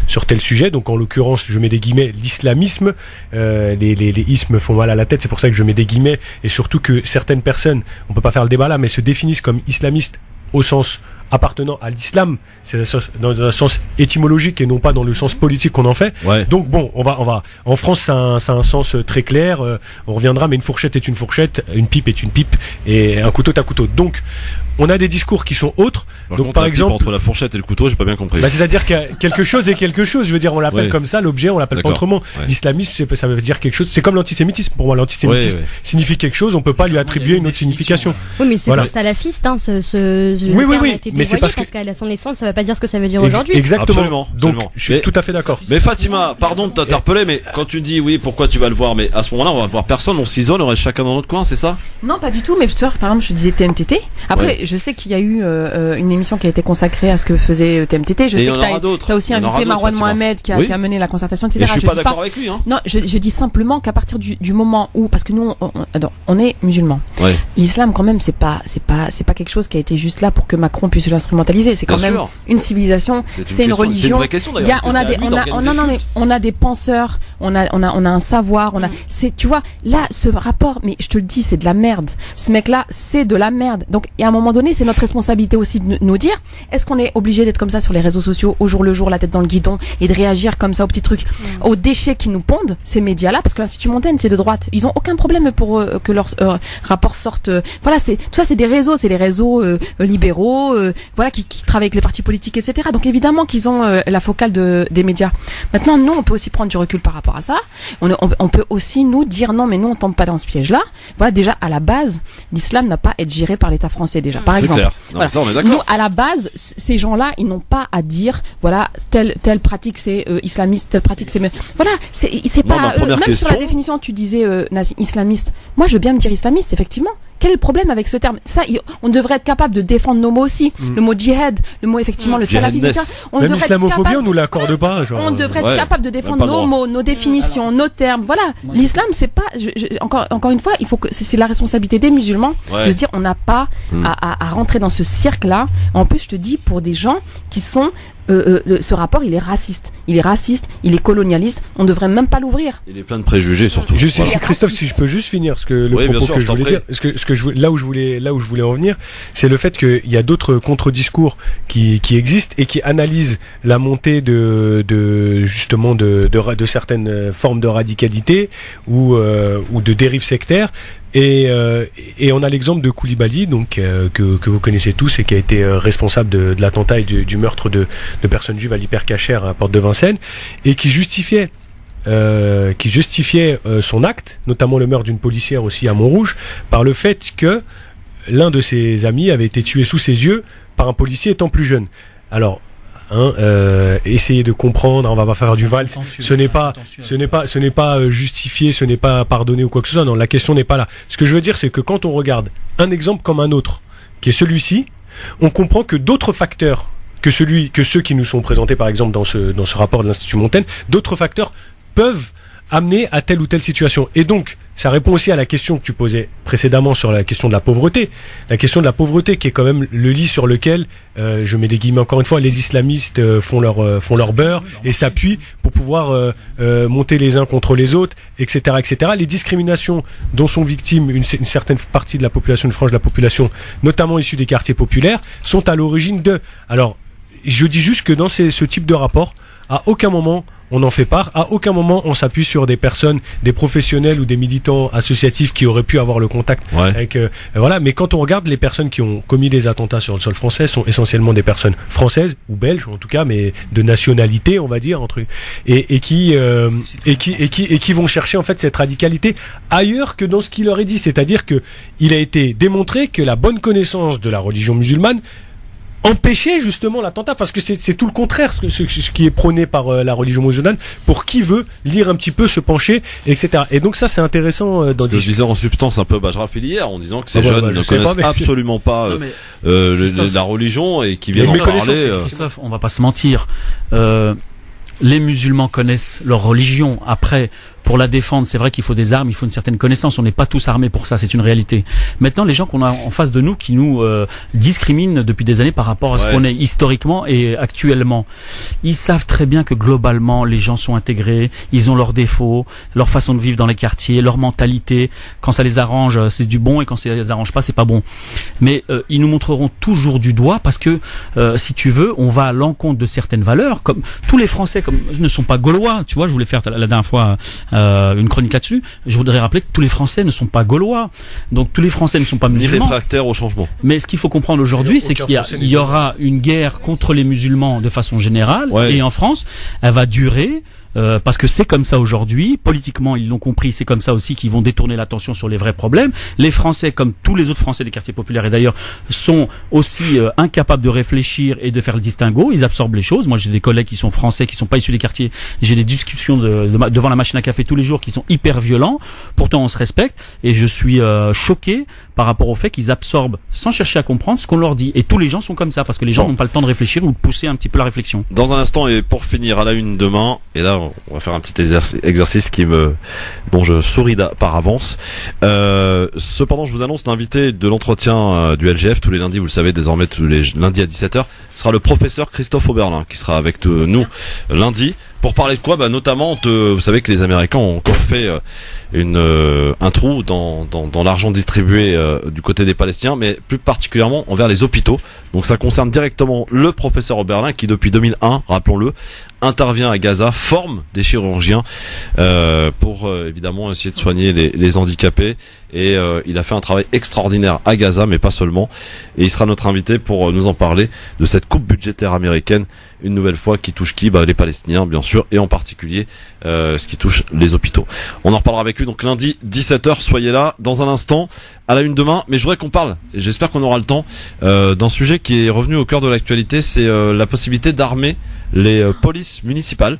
sur tel sujet. Donc en l'occurrence, je mets des guillemets, l'islamisme, les ismes font mal à la tête, c'est pour ça que je mets des guillemets, et surtout que certaines personnes, on peut pas faire le débat là, mais se définissent comme islamistes au sens appartenant à l'islam, c'est dans un sens étymologique et non pas dans le sens politique qu'on en fait. Donc bon, on va. En France, ça a un sens très clair. On reviendra, mais une fourchette est une fourchette, une pipe est une pipe, et un couteau est un couteau. Donc, on a des discours qui sont autres. Donc par exemple, entre la fourchette et le couteau, j'ai pas bien compris. C'est-à-dire qu'il y a quelque chose et quelque chose. Je veux dire, on l'appelle comme ça, l'objet, on l'appelle pas autrement. L'islamisme, ça veut dire quelque chose. C'est comme l'antisémitisme. Pour moi, l'antisémitisme signifie quelque chose. On peut pas lui attribuer une autre signification. Oui, mais c'est salafiste, hein. Oui. Mais c'est parce qu'à son naissance, ça veut pas dire ce que ça veut dire aujourd'hui. Exactement. Donc, je suis tout à fait d'accord. Mais Fatima, pardon de t'interpeller, mais quand tu dis oui, pourquoi tu vas le voir, mais à ce moment-là, on va voir personne, on s'isole, on reste chacun dans notre coin, c'est ça? Non, pas du tout. Mais par exemple, je disais TMTT. Après, je sais qu'il y a eu une émission qui a été consacrée à ce que faisait TMTT. Je sais que t'as aussi invité Marouane Mohamed qui a mené la concertation, etc. Et je suis pas d'accord avec lui, hein. Non, je dis simplement qu'à partir du moment où, parce que nous, on est musulmans. L'islam, quand même, c'est pas quelque chose qui a été juste là pour que Macron puisse l'instrumentaliser. C'est quand même une civilisation, c'est une religion. C'est une vraie question d'ailleurs. On a des penseurs, on a un savoir, tu vois, là, ce rapport, mais je te le dis, c'est de la merde. Ce mec-là, c'est de la merde. Donc, et à un moment donné, c'est notre responsabilité aussi de nous dire, est-ce qu'on est obligé d'être comme ça sur les réseaux sociaux, au jour le jour, la tête dans le guidon, et de réagir comme ça aux petits trucs, aux déchets qui nous pondent, ces médias-là, parce que l'Institut Montaigne, c'est de droite. Ils ont aucun problème pour que leurs rapports sortent. Voilà, tout ça, c'est des réseaux, c'est les réseaux libéraux, voilà, qui travaillent avec les partis politiques, etc. Donc évidemment qu'ils ont la focale des médias. Maintenant, nous, on peut aussi prendre du recul par rapport à ça. On peut aussi nous dire non, mais nous, on tombe pas dans ce piège-là. Voilà, déjà à la base, l'islam n'a pas à être géré par l'État français déjà. Par exemple, non, ça, on est nous, à la base, ces gens-là, ils n'ont pas à dire voilà, telle pratique c'est islamiste, telle pratique c'est voilà, c'est pas même sur la définition, tu disais islamiste. Moi, je veux bien me dire islamiste, effectivement. Quel est le problème avec ce terme? Ça, on devrait être capable de défendre nos mots aussi. Le mot djihad, le mot effectivement, le salafisme, même l'islamophobie, on nous l'accorde pas. Genre, on devrait être capable de défendre nos mots, nos définitions, nos termes. Voilà. L'islam, c'est pas, encore une fois, il faut que c'est la responsabilité des musulmans de se dire, on n'a pas à rentrer dans ce cirque-là. En plus, je te dis, pour des gens qui sont ce rapport, il est raciste, il est colonialiste. On devrait même pas l'ouvrir. Il est plein de préjugés surtout. Juste, Christophe, si je peux juste finir, parce que le propos que je voulais dire, là où je voulais en venir, c'est le fait qu'il y a d'autres contre-discours qui existent et qui analysent la montée justement de certaines formes de radicalité ou de dérives sectaires. Et on a l'exemple de Koulibaly, donc que vous connaissez tous et qui a été responsable de l'attentat et du meurtre de personnes juives à l'Hypercacher à la porte de Vincennes, et qui justifiait son acte, notamment le meurtre d'une policière aussi à Montrouge, par le fait que l'un de ses amis avait été tué sous ses yeux par un policier étant plus jeune. Alors, essayer de comprendre, on va pas faire du valse, ce n'est pas justifié, ce n'est pas pardonné ou quoi que ce soit. Non, la question n'est pas là. Ce que je veux dire, c'est que quand on regarde un exemple comme un autre, qui est celui-ci, on comprend que d'autres facteurs que ceux qui nous sont présentés par exemple dans ce rapport de l'Institut Montaigne, d'autres facteurs peuvent amener à telle ou telle situation. Et donc, ça répond aussi à la question que tu posais précédemment sur la question de la pauvreté. La question de la pauvreté qui est quand même le lit sur lequel, je mets des guillemets encore une fois, les islamistes font leur beurre et s'appuient pour pouvoir monter les uns contre les autres, etc., etc. Les discriminations dont sont victimes une certaine partie de la population, une frange de la population, notamment issue des quartiers populaires, sont à l'origine de... Alors, je dis juste que dans ce type de rapport, à aucun moment on en fait part, à aucun moment on s'appuie sur des personnes, des professionnels ou des militants associatifs qui auraient pu avoir le contact avec voilà. Mais quand on regarde, les personnes qui ont commis des attentats sur le sol français sont essentiellement des personnes françaises ou belges en tout cas, mais de nationalité on va dire entre et qui vont chercher en fait cette radicalité ailleurs que dans ce qu'il leur est dit, c'est-à-dire que il a été démontré que la bonne connaissance de la religion musulmane empêcher justement l'attentat, parce que c'est tout le contraire ce qui est prôné par la religion musulmane pour qui veut lire un petit peu, se pencher, etc. Et donc ça c'est intéressant je disais en substance un peu Bajraf hier en disant que ces jeunes ne connaissent absolument pas la religion et qui viennent en parler. Christophe, on va pas se mentir, les musulmans connaissent leur religion. Après, pour la défendre, c'est vrai qu'il faut des armes, il faut une certaine connaissance. On n'est pas tous armés pour ça, c'est une réalité. Maintenant, les gens qu'on a en face de nous, qui nous discriminent depuis des années par rapport à ce qu'on est historiquement et actuellement, ils savent très bien que globalement, les gens sont intégrés, ils ont leurs défauts, leur façon de vivre dans les quartiers, leur mentalité. Quand ça les arrange, c'est du bon, et quand ça les arrange pas, c'est pas bon. Mais ils nous montreront toujours du doigt parce que, si tu veux, on va à l'encontre de certaines valeurs. Comme tous les Français, comme ne sont pas gaulois, tu vois. Je voulais faire la dernière fois une chronique là-dessus. Je voudrais rappeler que tous les Français ne sont pas gaulois, donc tous les Français ne sont pas musulmans. Ni réfractaires au changement. Mais ce qu'il faut comprendre aujourd'hui, c'est qu'il y aura une guerre contre les musulmans de façon générale, et en France, elle va durer. Parce que c'est comme ça aujourd'hui, politiquement ils l'ont compris, c'est comme ça aussi qu'ils vont détourner l'attention sur les vrais problèmes. Les Français, comme tous les autres Français des quartiers populaires et d'ailleurs, sont aussi incapables de réfléchir et de faire le distinguo, ils absorbent les choses. Moi j'ai des collègues qui sont français, qui sont pas issus des quartiers, j'ai des discussions devant la machine à café tous les jours qui sont hyper violents, pourtant on se respecte et je suis choqué par rapport au fait qu'ils absorbent sans chercher à comprendre ce qu'on leur dit. Et tous les gens sont comme ça, parce que les gens n'ont pas le temps de réfléchir ou de pousser un petit peu la réflexion. Dans un instant, et pour finir à la une demain, et là on va faire un petit exercice dont je souris par avance. Cependant, je vous annonce l'invité de l'entretien du LGF tous les lundis, vous le savez désormais, tous les lundis à 17h, sera le professeur Christophe Oberlin qui sera avec nous lundi. Pour parler de quoi? Notamment, vous savez que les Américains ont encore fait un trou dans l'argent distribué du côté des Palestiniens, mais plus particulièrement envers les hôpitaux. Donc ça concerne directement le professeur Oberlin qui depuis 2001, rappelons-le, intervient à Gaza, forme des chirurgiens pour évidemment essayer de soigner les handicapés. Et il a fait un travail extraordinaire à Gaza, mais pas seulement. Et il sera notre invité pour nous en parler de cette coupe budgétaire américaine, une nouvelle fois, qui touche qui? Les Palestiniens, bien sûr, et en particulier ce qui touche les hôpitaux. On en reparlera avec lui donc lundi 17h, soyez là. Dans un instant, à la une demain, mais je voudrais qu'on parle, et j'espère qu'on aura le temps, d'un sujet qui est revenu au cœur de l'actualité, c'est la possibilité d'armer les polices municipales.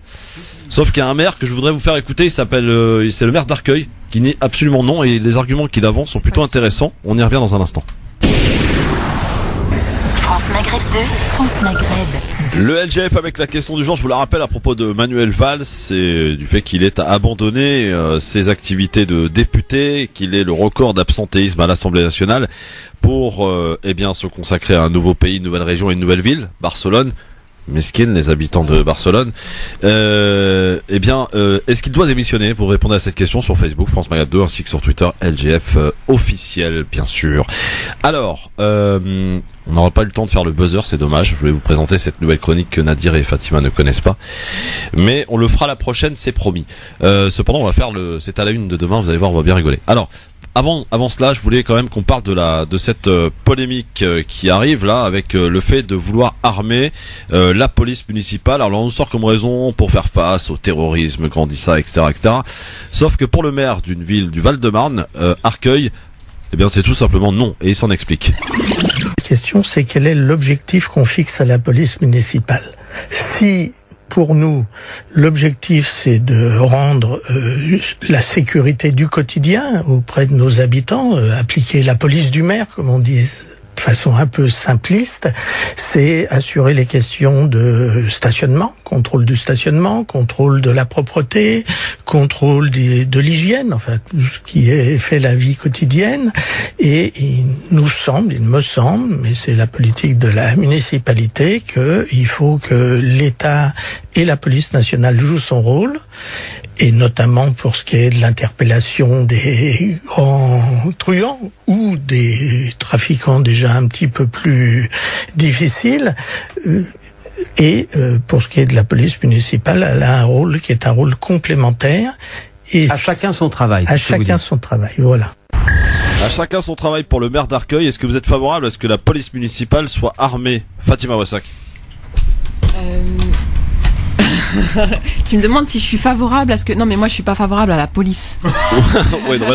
Sauf qu'il y a un maire que je voudrais vous faire écouter, c'est le maire d'Arcueil, qui n'est absolument non, et les arguments qu'il avance sont plutôt intéressants. On y revient dans un instant. France Maghreb 2, France Maghreb. Le LGF avec la question du jour, je vous la rappelle à propos de Manuel Valls et du fait qu'il ait abandonné ses activités de député, qu'il ait le record d'absentéisme à l'Assemblée nationale pour se consacrer à un nouveau pays, une nouvelle région et une nouvelle ville, Barcelone. Mesquine, les habitants de Barcelone. Est-ce qu'il doit démissionner? Vous répondez à cette question sur Facebook, France Maghreb 2, ainsi que sur Twitter, LGF officiel, bien sûr. Alors, on n'aura pas eu le temps de faire le buzzer, c'est dommage. Je voulais vous présenter cette nouvelle chronique que Nadir et Fatima ne connaissent pas. Mais on le fera la prochaine, c'est promis. Cependant, on va faire c'est à la une de demain, vous allez voir, on va bien rigoler. Alors, avant cela, je voulais quand même qu'on parle de cette polémique qui arrive là avec le fait de vouloir armer la police municipale. Alors on nous sort comme raison pour faire face au terrorisme grandissant, etc., etc. Sauf que pour le maire d'une ville du Val-de-Marne, Arcueil, c'est tout simplement non, et il s'en explique. La question, c'est quel est l'objectif qu'on fixe à la police municipale. Si pour nous, l'objectif, c'est de rendre la sécurité du quotidien auprès de nos habitants, appliquer la police du maire, comme on dit de façon un peu simpliste, c'est assurer les questions de stationnement, contrôle du stationnement, contrôle de la propreté, contrôle de l'hygiène, enfin tout ce qui fait la vie quotidienne. Et il me semble, mais c'est la politique de la municipalité, qu'il faut que l'État et la police nationale jouent son rôle, et notamment pour ce qui est de l'interpellation des grands truands ou des trafiquants déjà un petit peu plus difficiles. Et pour ce qui est de la police municipale, elle a un rôle qui est un rôle complémentaire. Et à chacun son travail. À chacun son travail, voilà. À chacun son travail pour le maire d'Arcueil. Est-ce que vous êtes favorable à ce que la police municipale soit armée? Fatima Wassak. Tu me demandes si je suis favorable à ce que... Non, mais moi je suis pas favorable à la police. Ouais, non,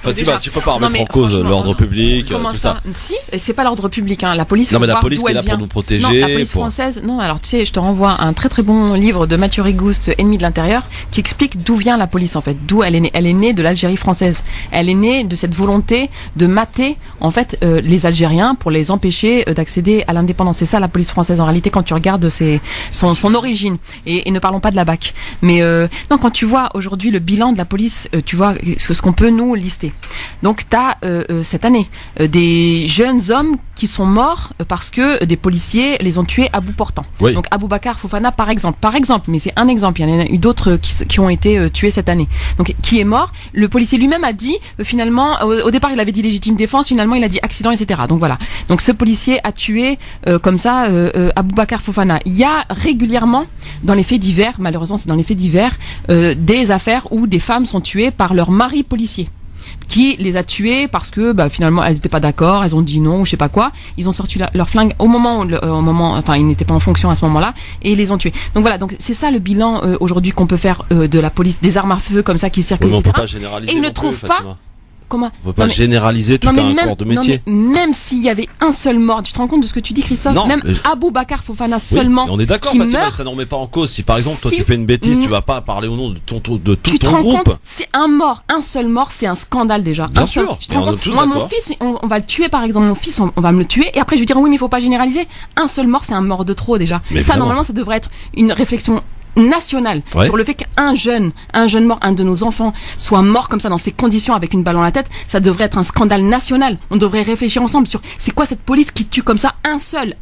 Fatima, tu peux pas remettre en cause l'ordre public, tout ça. Si, et c'est pas l'ordre public, hein. La police, non, mais la police qui est là pour nous protéger. Non, la police française, non, alors tu sais, je te renvoie un très très bon livre de Mathieu Rigouste, Ennemi de l'intérieur, qui explique d'où vient la police en fait, d'où elle est née. Elle est née de l'Algérie française. Elle est née de cette volonté de mater en fait les Algériens pour les empêcher d'accéder à l'indépendance. C'est ça la police française en réalité quand tu regardes son origine. Et ne parlons pas de la BAC. Mais non, quand tu vois aujourd'hui le bilan de la police, tu vois ce qu'on peut nous lister. Donc tu as cette année des jeunes hommes qui sont morts parce que des policiers les ont tués à bout portant. Oui. Donc Aboubacar Fofana par exemple, mais c'est un exemple, il y en a eu d'autres qui ont été tués cette année. Donc qui est mort, le policier lui-même a dit finalement, au départ il avait dit légitime défense, finalement il a dit accident, etc. Donc voilà. Donc ce policier a tué comme ça Aboubacar Fofana. Il y a régulièrement dans les faits divers, malheureusement c'est dans les faits divers, des affaires où des femmes sont tuées par leur mari policier, qui les a tuées parce que finalement elles n'étaient pas d'accord, elles ont dit non ou je sais pas quoi, ils ont sorti leur flingue au moment enfin ils n'étaient pas en fonction à ce moment-là et ils les ont tués. Donc voilà, donc c'est ça le bilan aujourd'hui qu'on peut faire de la police, des armes à feu comme ça qui circulent, etc. On peut pas généraliser et ils ne trouvent pas. Comment? On peut pas généraliser tout un corps de métier. Même s'il y avait un seul mort, tu te rends compte de ce que tu dis, Christophe? Non, même Aboubacar Fofana seulement. On est d'accord, Fatima, ça n'en remet pas en cause. Si par exemple, toi tu fais une bêtise, tu vas pas parler au nom de tout ton groupe. Tu te rends compte? C'est un seul mort, c'est un scandale déjà. Bien sûr. Moi, mon fils, on va le tuer par exemple, mon fils, on va me le tuer, et après je vais dire oui, mais il faut pas généraliser. Un seul mort, c'est un mort de trop déjà. Mais ça, normalement, ça devrait être une réflexion nationale sur le fait qu'un jeune mort, un de nos enfants soit mort comme ça dans ces conditions avec une balle dans la tête, ça devrait être un scandale national. On devrait réfléchir ensemble sur c'est quoi cette police qui tue comme ça un seul.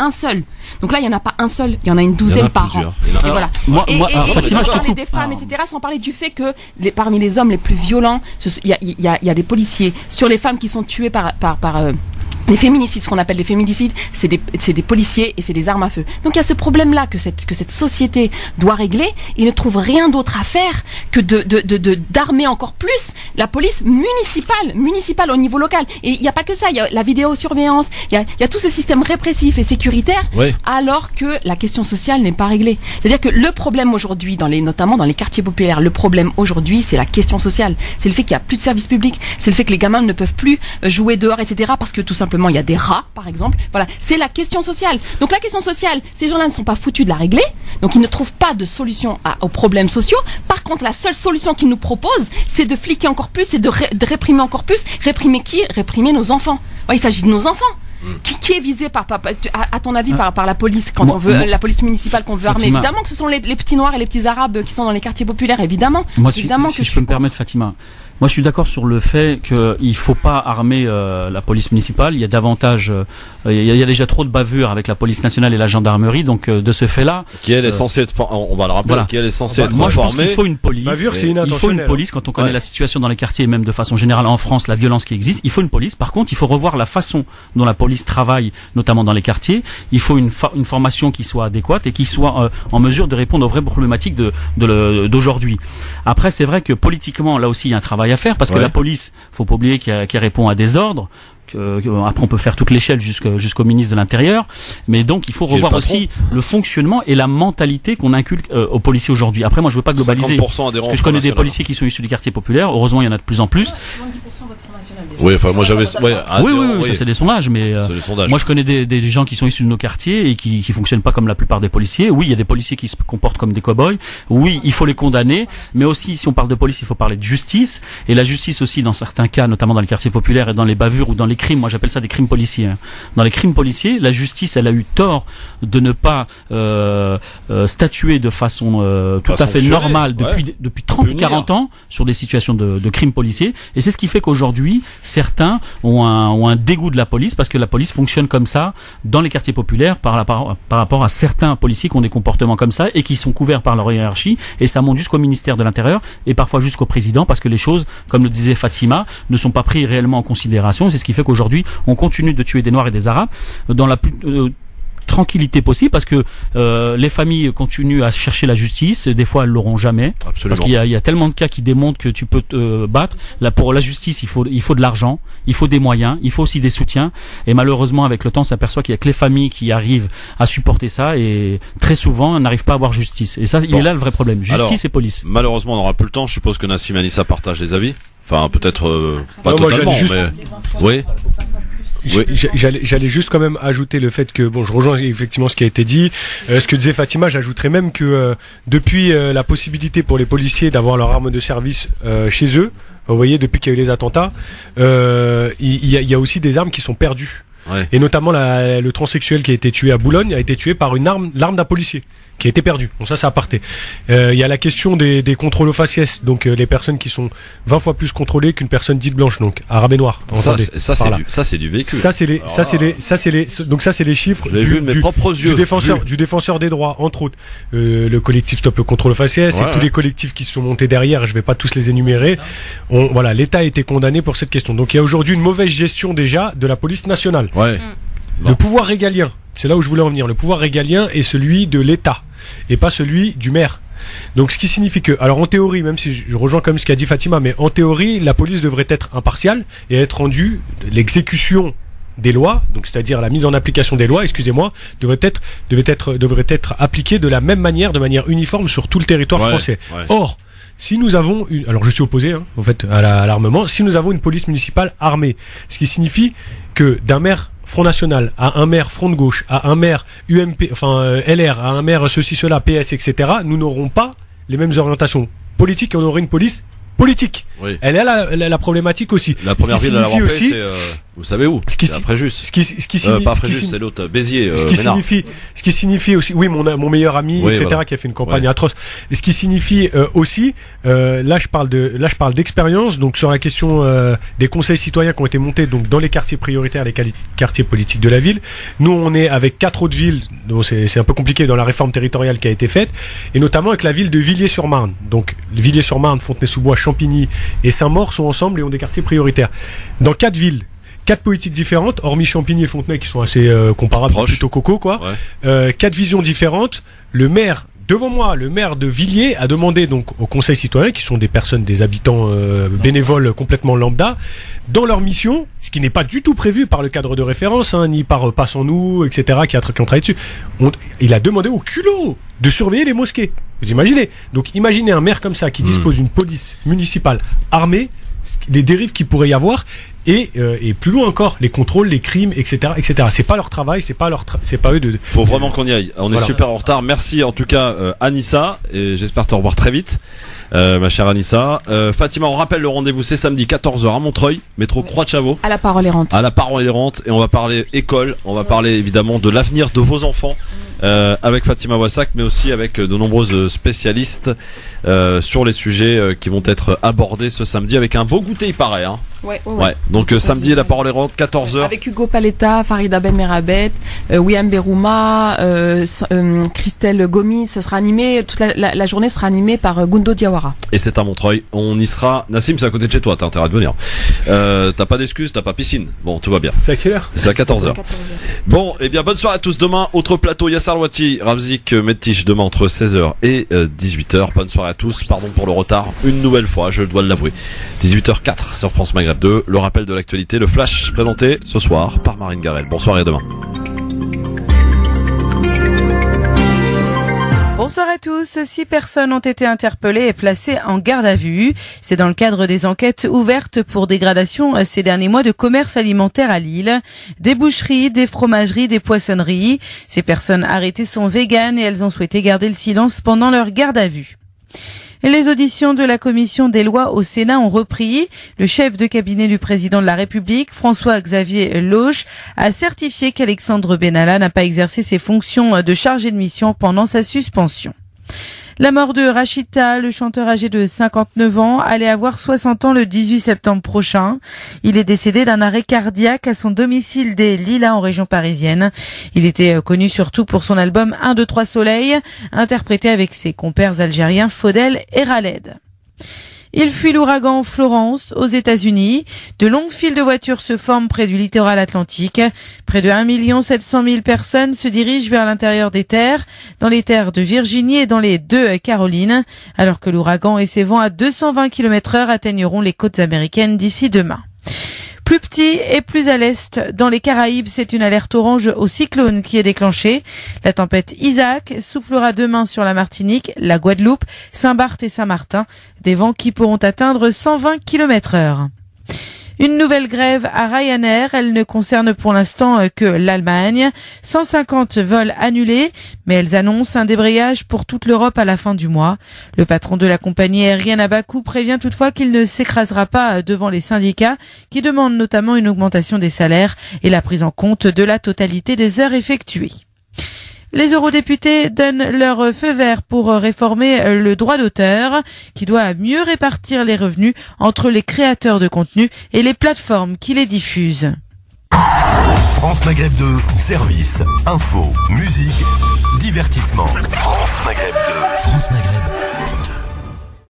Donc là il y en a pas un seul, il y en a une douzaine par an. Et voilà. Et sans parler des femmes, etc. Sans parler du fait que parmi les hommes les plus violents, il y a des policiers. Sur les femmes qui sont tuées par les féminicides, ce qu'on appelle les féminicides, c'est des policiers et c'est des armes à feu. Donc il y a ce problème-là que cette société doit régler. Il ne trouve rien d'autre à faire que d'armer encore plus la police municipale au niveau local. Et il n'y a pas que ça, il y a la vidéosurveillance, il y a tout ce système répressif et sécuritaire, alors que la question sociale n'est pas réglée. C'est-à-dire que le problème aujourd'hui, notamment dans les quartiers populaires, le problème aujourd'hui, c'est la question sociale. C'est le fait qu'il n'y a plus de services publics, c'est le fait que les gamins ne peuvent plus jouer dehors, etc. parce que tout simplement il y a des rats, par exemple. Voilà, c'est la question sociale. Donc la question sociale, ces gens-là ne sont pas foutus de la régler, donc ils ne trouvent pas de solution aux problèmes sociaux. Par contre, la seule solution qu'ils nous proposent, c'est de fliquer encore plus, c'est de réprimer encore plus. Réprimer qui? Réprimer nos enfants. Il s'agit de nos enfants. Qui est visé à ton avis par la police quand on veut la police municipale qu'on veut armer? Évidemment que ce sont les petits noirs et les petits arabes qui sont dans les quartiers populaires, évidemment. Moi, si je peux me permettre, Fatima. Moi, je suis d'accord sur le fait qu'il faut pas armer la police municipale. Il y a davantage, il y a déjà trop de bavures avec la police nationale et la gendarmerie. Donc, de ce fait-là, qui elle est censée être, on va le rappeler, qui elle est censée être. Moi, je pense qu'il faut une police. Bavure, c'est il faut une police quand on connaît la situation dans les quartiers et même de façon générale en France, la violence qui existe. Il faut une police. Par contre, il faut revoir la façon dont la police travaille, notamment dans les quartiers. Il faut une formation qui soit adéquate et qui soit en mesure de répondre aux vraies problématiques d'aujourd'hui. Après, c'est vrai que politiquement, là aussi, il y a un travail à faire parce que la police, faut pas oublier qu'elle répond à des ordres. Après on peut faire toute l'échelle jusqu'au ministre de l'Intérieur, mais donc il faut revoir aussi le fonctionnement et la mentalité qu'on inculque aux policiers aujourd'hui. Après moi je veux pas globaliser, parce que je connais des policiers qui sont issus du quartier populaire, heureusement il y en a de plus en plus. 70% votre Front National déjà. Oui, enfin moi j'avais oui, ça c'est des sondages, mais moi je connais des gens qui sont issus de nos quartiers et qui fonctionnent pas comme la plupart des policiers. Oui, il y a des policiers qui se comportent comme des cow-boys. Oui, il faut les condamner, mais aussi si on parle de police, il faut parler de justice, et la justice aussi dans certains cas, notamment dans les quartiers populaires et dans les bavures ou dans les crimes, moi j'appelle ça des crimes policiers. Dans les crimes policiers, la justice, elle a eu tort de ne pas statuer de façon tout à fait normale depuis 30 ou 40 ans sur des situations de crimes policiers. Et c'est ce qui fait qu'aujourd'hui, certains ont un dégoût de la police parce que la police fonctionne comme ça dans les quartiers populaires par rapport à certains policiers qui ont des comportements comme ça et qui sont couverts par leur hiérarchie. Et ça monte jusqu'au ministère de l'Intérieur et parfois jusqu'au président parce que les choses, comme le disait Fatima, ne sont pas prises réellement en considération. C'est ce qui fait qu'aujourd'hui, on continue de tuer des Noirs et des Arabes dans la plus tranquillité possible parce que les familles continuent à chercher la justice. Des fois, elles l'auront jamais. Absolument. Parce qu'il y a tellement de cas qui démontrent que tu peux te battre. Là, pour la justice, il faut de l'argent, il faut des moyens, il faut aussi des soutiens. Et malheureusement, avec le temps, on s'aperçoit qu'il y a que les familles qui arrivent à supporter ça et très souvent, elles n'arrivent pas à avoir justice. Et ça, il est là le vrai problème. Justice et police. Malheureusement, on n'aura plus le temps. Je suppose que Nassim Anissa partage les avis. Enfin, peut-être pas totalement, mais oui. Oui. J'allais juste quand même ajouter le fait que je rejoins effectivement ce qui a été dit. Ce que disait Fatima, j'ajouterais même que depuis la possibilité pour les policiers d'avoir leur arme de service chez eux, vous voyez, depuis qu'il y a eu les attentats, il y a aussi des armes qui sont perdues. Ouais. Et notamment le transsexuel qui a été tué à Boulogne a été tué par l'arme d'un policier qui a été perdue. Bon, ça c'est aparté. Il y a la question des contrôles aux faciès, donc les personnes qui sont 20 fois plus contrôlées qu'une personne dite blanche, donc arabe et noire. Ça c'est du véhicule. Ça c'est les chiffres du défenseur des droits, entre autres. Le collectif Stop le contrôle aux faciès et tous les collectifs qui se sont montés derrière, je vais pas tous les énumérer. L'État a été condamné pour cette question. Donc il y a aujourd'hui une mauvaise gestion déjà de la police nationale. Ouais. Le pouvoir régalien c'est là où je voulais en venir. Le pouvoir régalien est celui de l'État et pas celui du maire. Donc ce qui signifie que, alors en théorie, même si je rejoins comme ce qu'a dit Fatima, mais en théorie, la police devrait être impartiale et être rendue, l'exécution des lois, donc c'est-à-dire la mise en application des lois, devrait être appliquée de la même manière, de manière uniforme sur tout le territoire français. Ouais. Or, si nous avons alors je suis opposé en fait à l'armement, si nous avons une police municipale armée, ce qui signifie que d'un maire Front National à un maire Front de Gauche, à un maire UMP, LR, à un maire ceci, cela, PS, etc., nous n'aurons pas les mêmes orientations politiques et on aurait une police politique. Oui. Elle est la problématique aussi. La première ville à l'avoir fait, c'est vous savez où? C'est à Fréjus. Pas Fréjus, c'est l'autre, Béziers. Ce qui signifie aussi, oui, mon meilleur ami, etc., voilà, qui a fait une campagne atroce. Et ce qui signifie aussi, là je parle d'expérience, donc sur la question des conseils citoyens qui ont été montés donc dans les quartiers prioritaires, les quartiers politiques de la ville. Nous, on est avec 4 autres villes, donc c'est un peu compliqué dans la réforme territoriale qui a été faite, et notamment avec la ville de Villiers-sur-Marne. Donc Villiers-sur-Marne, Fontenay-sous-Bois, Champigny et Saint-Maur sont ensemble et ont des quartiers prioritaires. Dans 4 villes, 4 politiques différentes, hormis Champigny et Fontenay qui sont assez comparables, plutôt coco quoi. Ouais. 4 visions différentes. Le maire de Villiers a demandé donc aux conseils citoyens, qui sont des personnes, des habitants bénévoles complètement lambda, dans leur mission, ce qui n'est pas du tout prévu par le cadre de référence, ni par Passe en nous, etc., qui ont travaillé dessus. Il a demandé au culot de surveiller les mosquées. Vous imaginez? Donc imaginez un maire comme ça qui dispose d'une police municipale armée, les dérives qu'il pourrait y avoir. Et plus loin encore, les contrôles, les crimes, etc., etc. C'est pas leur travail, c'est pas eux de. Faut vraiment qu'on y aille. On est super en retard. Merci en tout cas Anissa, et j'espère te revoir très vite, ma chère Anissa. Fatima, on rappelle le rendez-vous, c'est samedi 14h à Montreuil, métro Croix de Chavaux. À la Parole errante. À la Parole errante, et on va parler école, on va parler évidemment de l'avenir de vos enfants. Avec Fatima Wassak, mais aussi avec de nombreuses spécialistes sur les sujets qui vont être abordés ce samedi, avec un beau goûter, il paraît. Hein. Ouais. Donc samedi, la Parole errante, 14h. Avec Hugo Paletta, Farida Ben Merabet, William Berouma, Christelle Gomis, ça sera animé, toute la journée sera animée par Gundo Diawara. Et c'est à Montreuil, on y sera. Nassim, c'est à côté de chez toi, t'as intérêt à venir. T'as pas d'excuses, t'as pas piscine. Bon, tout va bien. C'est à quelle heure? C'est à 14h. Bon, et bien bonne soirée à tous. Demain, autre plateau, Yassar Louati, Ramzik Mettiche, demain entre 16h et 18h. Bonne soirée à tous, pardon pour le retard, une nouvelle fois, je dois l'avouer. 18h04 sur France Maghreb 2, le rappel de l'actualité, le flash présenté ce soir par Marine Garel. Bonsoir et à demain. Bonsoir à tous. 6 personnes ont été interpellées et placées en garde à vue. C'est dans le cadre des enquêtes ouvertes pour dégradation ces derniers mois de commerce alimentaire à Lille. Des boucheries, des fromageries, des poissonneries. Ces personnes arrêtées sont véganes et elles ont souhaité garder le silence pendant leur garde à vue. Les auditions de la commission des lois au Sénat ont repris. Le chef de cabinet du président de la République, François-Xavier Lauche, a certifié qu'Alexandre Benalla n'a pas exercé ses fonctions de chargé de mission pendant sa suspension. La mort de Rachita, le chanteur âgé de 59 ans, allait avoir 60 ans le 18 septembre prochain. Il est décédé d'un arrêt cardiaque à son domicile des Lilas en région parisienne. Il était connu surtout pour son album 1, 2, 3 Soleil, interprété avec ses compères algériens Faudel et Raled. Il fuit l'ouragan Florence aux États-Unis. De longues files de voitures se forment près du littoral atlantique. Près de 1 700 000 personnes se dirigent vers l'intérieur des terres, dans les terres de Virginie et dans les 2 Carolines, alors que l'ouragan et ses vents à 220 km/h atteigneront les côtes américaines d'ici demain. Plus petit et plus à l'est, dans les Caraïbes, c'est une alerte orange au cyclone qui est déclenchée. La tempête Isaac soufflera demain sur la Martinique, la Guadeloupe, Saint-Barth et Saint-Martin, des vents qui pourront atteindre 120 km/h. Une nouvelle grève à Ryanair, elle ne concerne pour l'instant que l'Allemagne. 150 vols annulés, mais elles annoncent un débrayage pour toute l'Europe à la fin du mois. Le patron de la compagnie aérienne à Bakou prévient toutefois qu'il ne s'écrasera pas devant les syndicats qui demandent notamment une augmentation des salaires et la prise en compte de la totalité des heures effectuées. Les eurodéputés donnent leur feu vert pour réformer le droit d'auteur, qui doit mieux répartir les revenus entre les créateurs de contenu et les plateformes qui les diffusent. France Maghreb 2, service, info, musique, divertissement. France Maghreb 2. France Maghreb.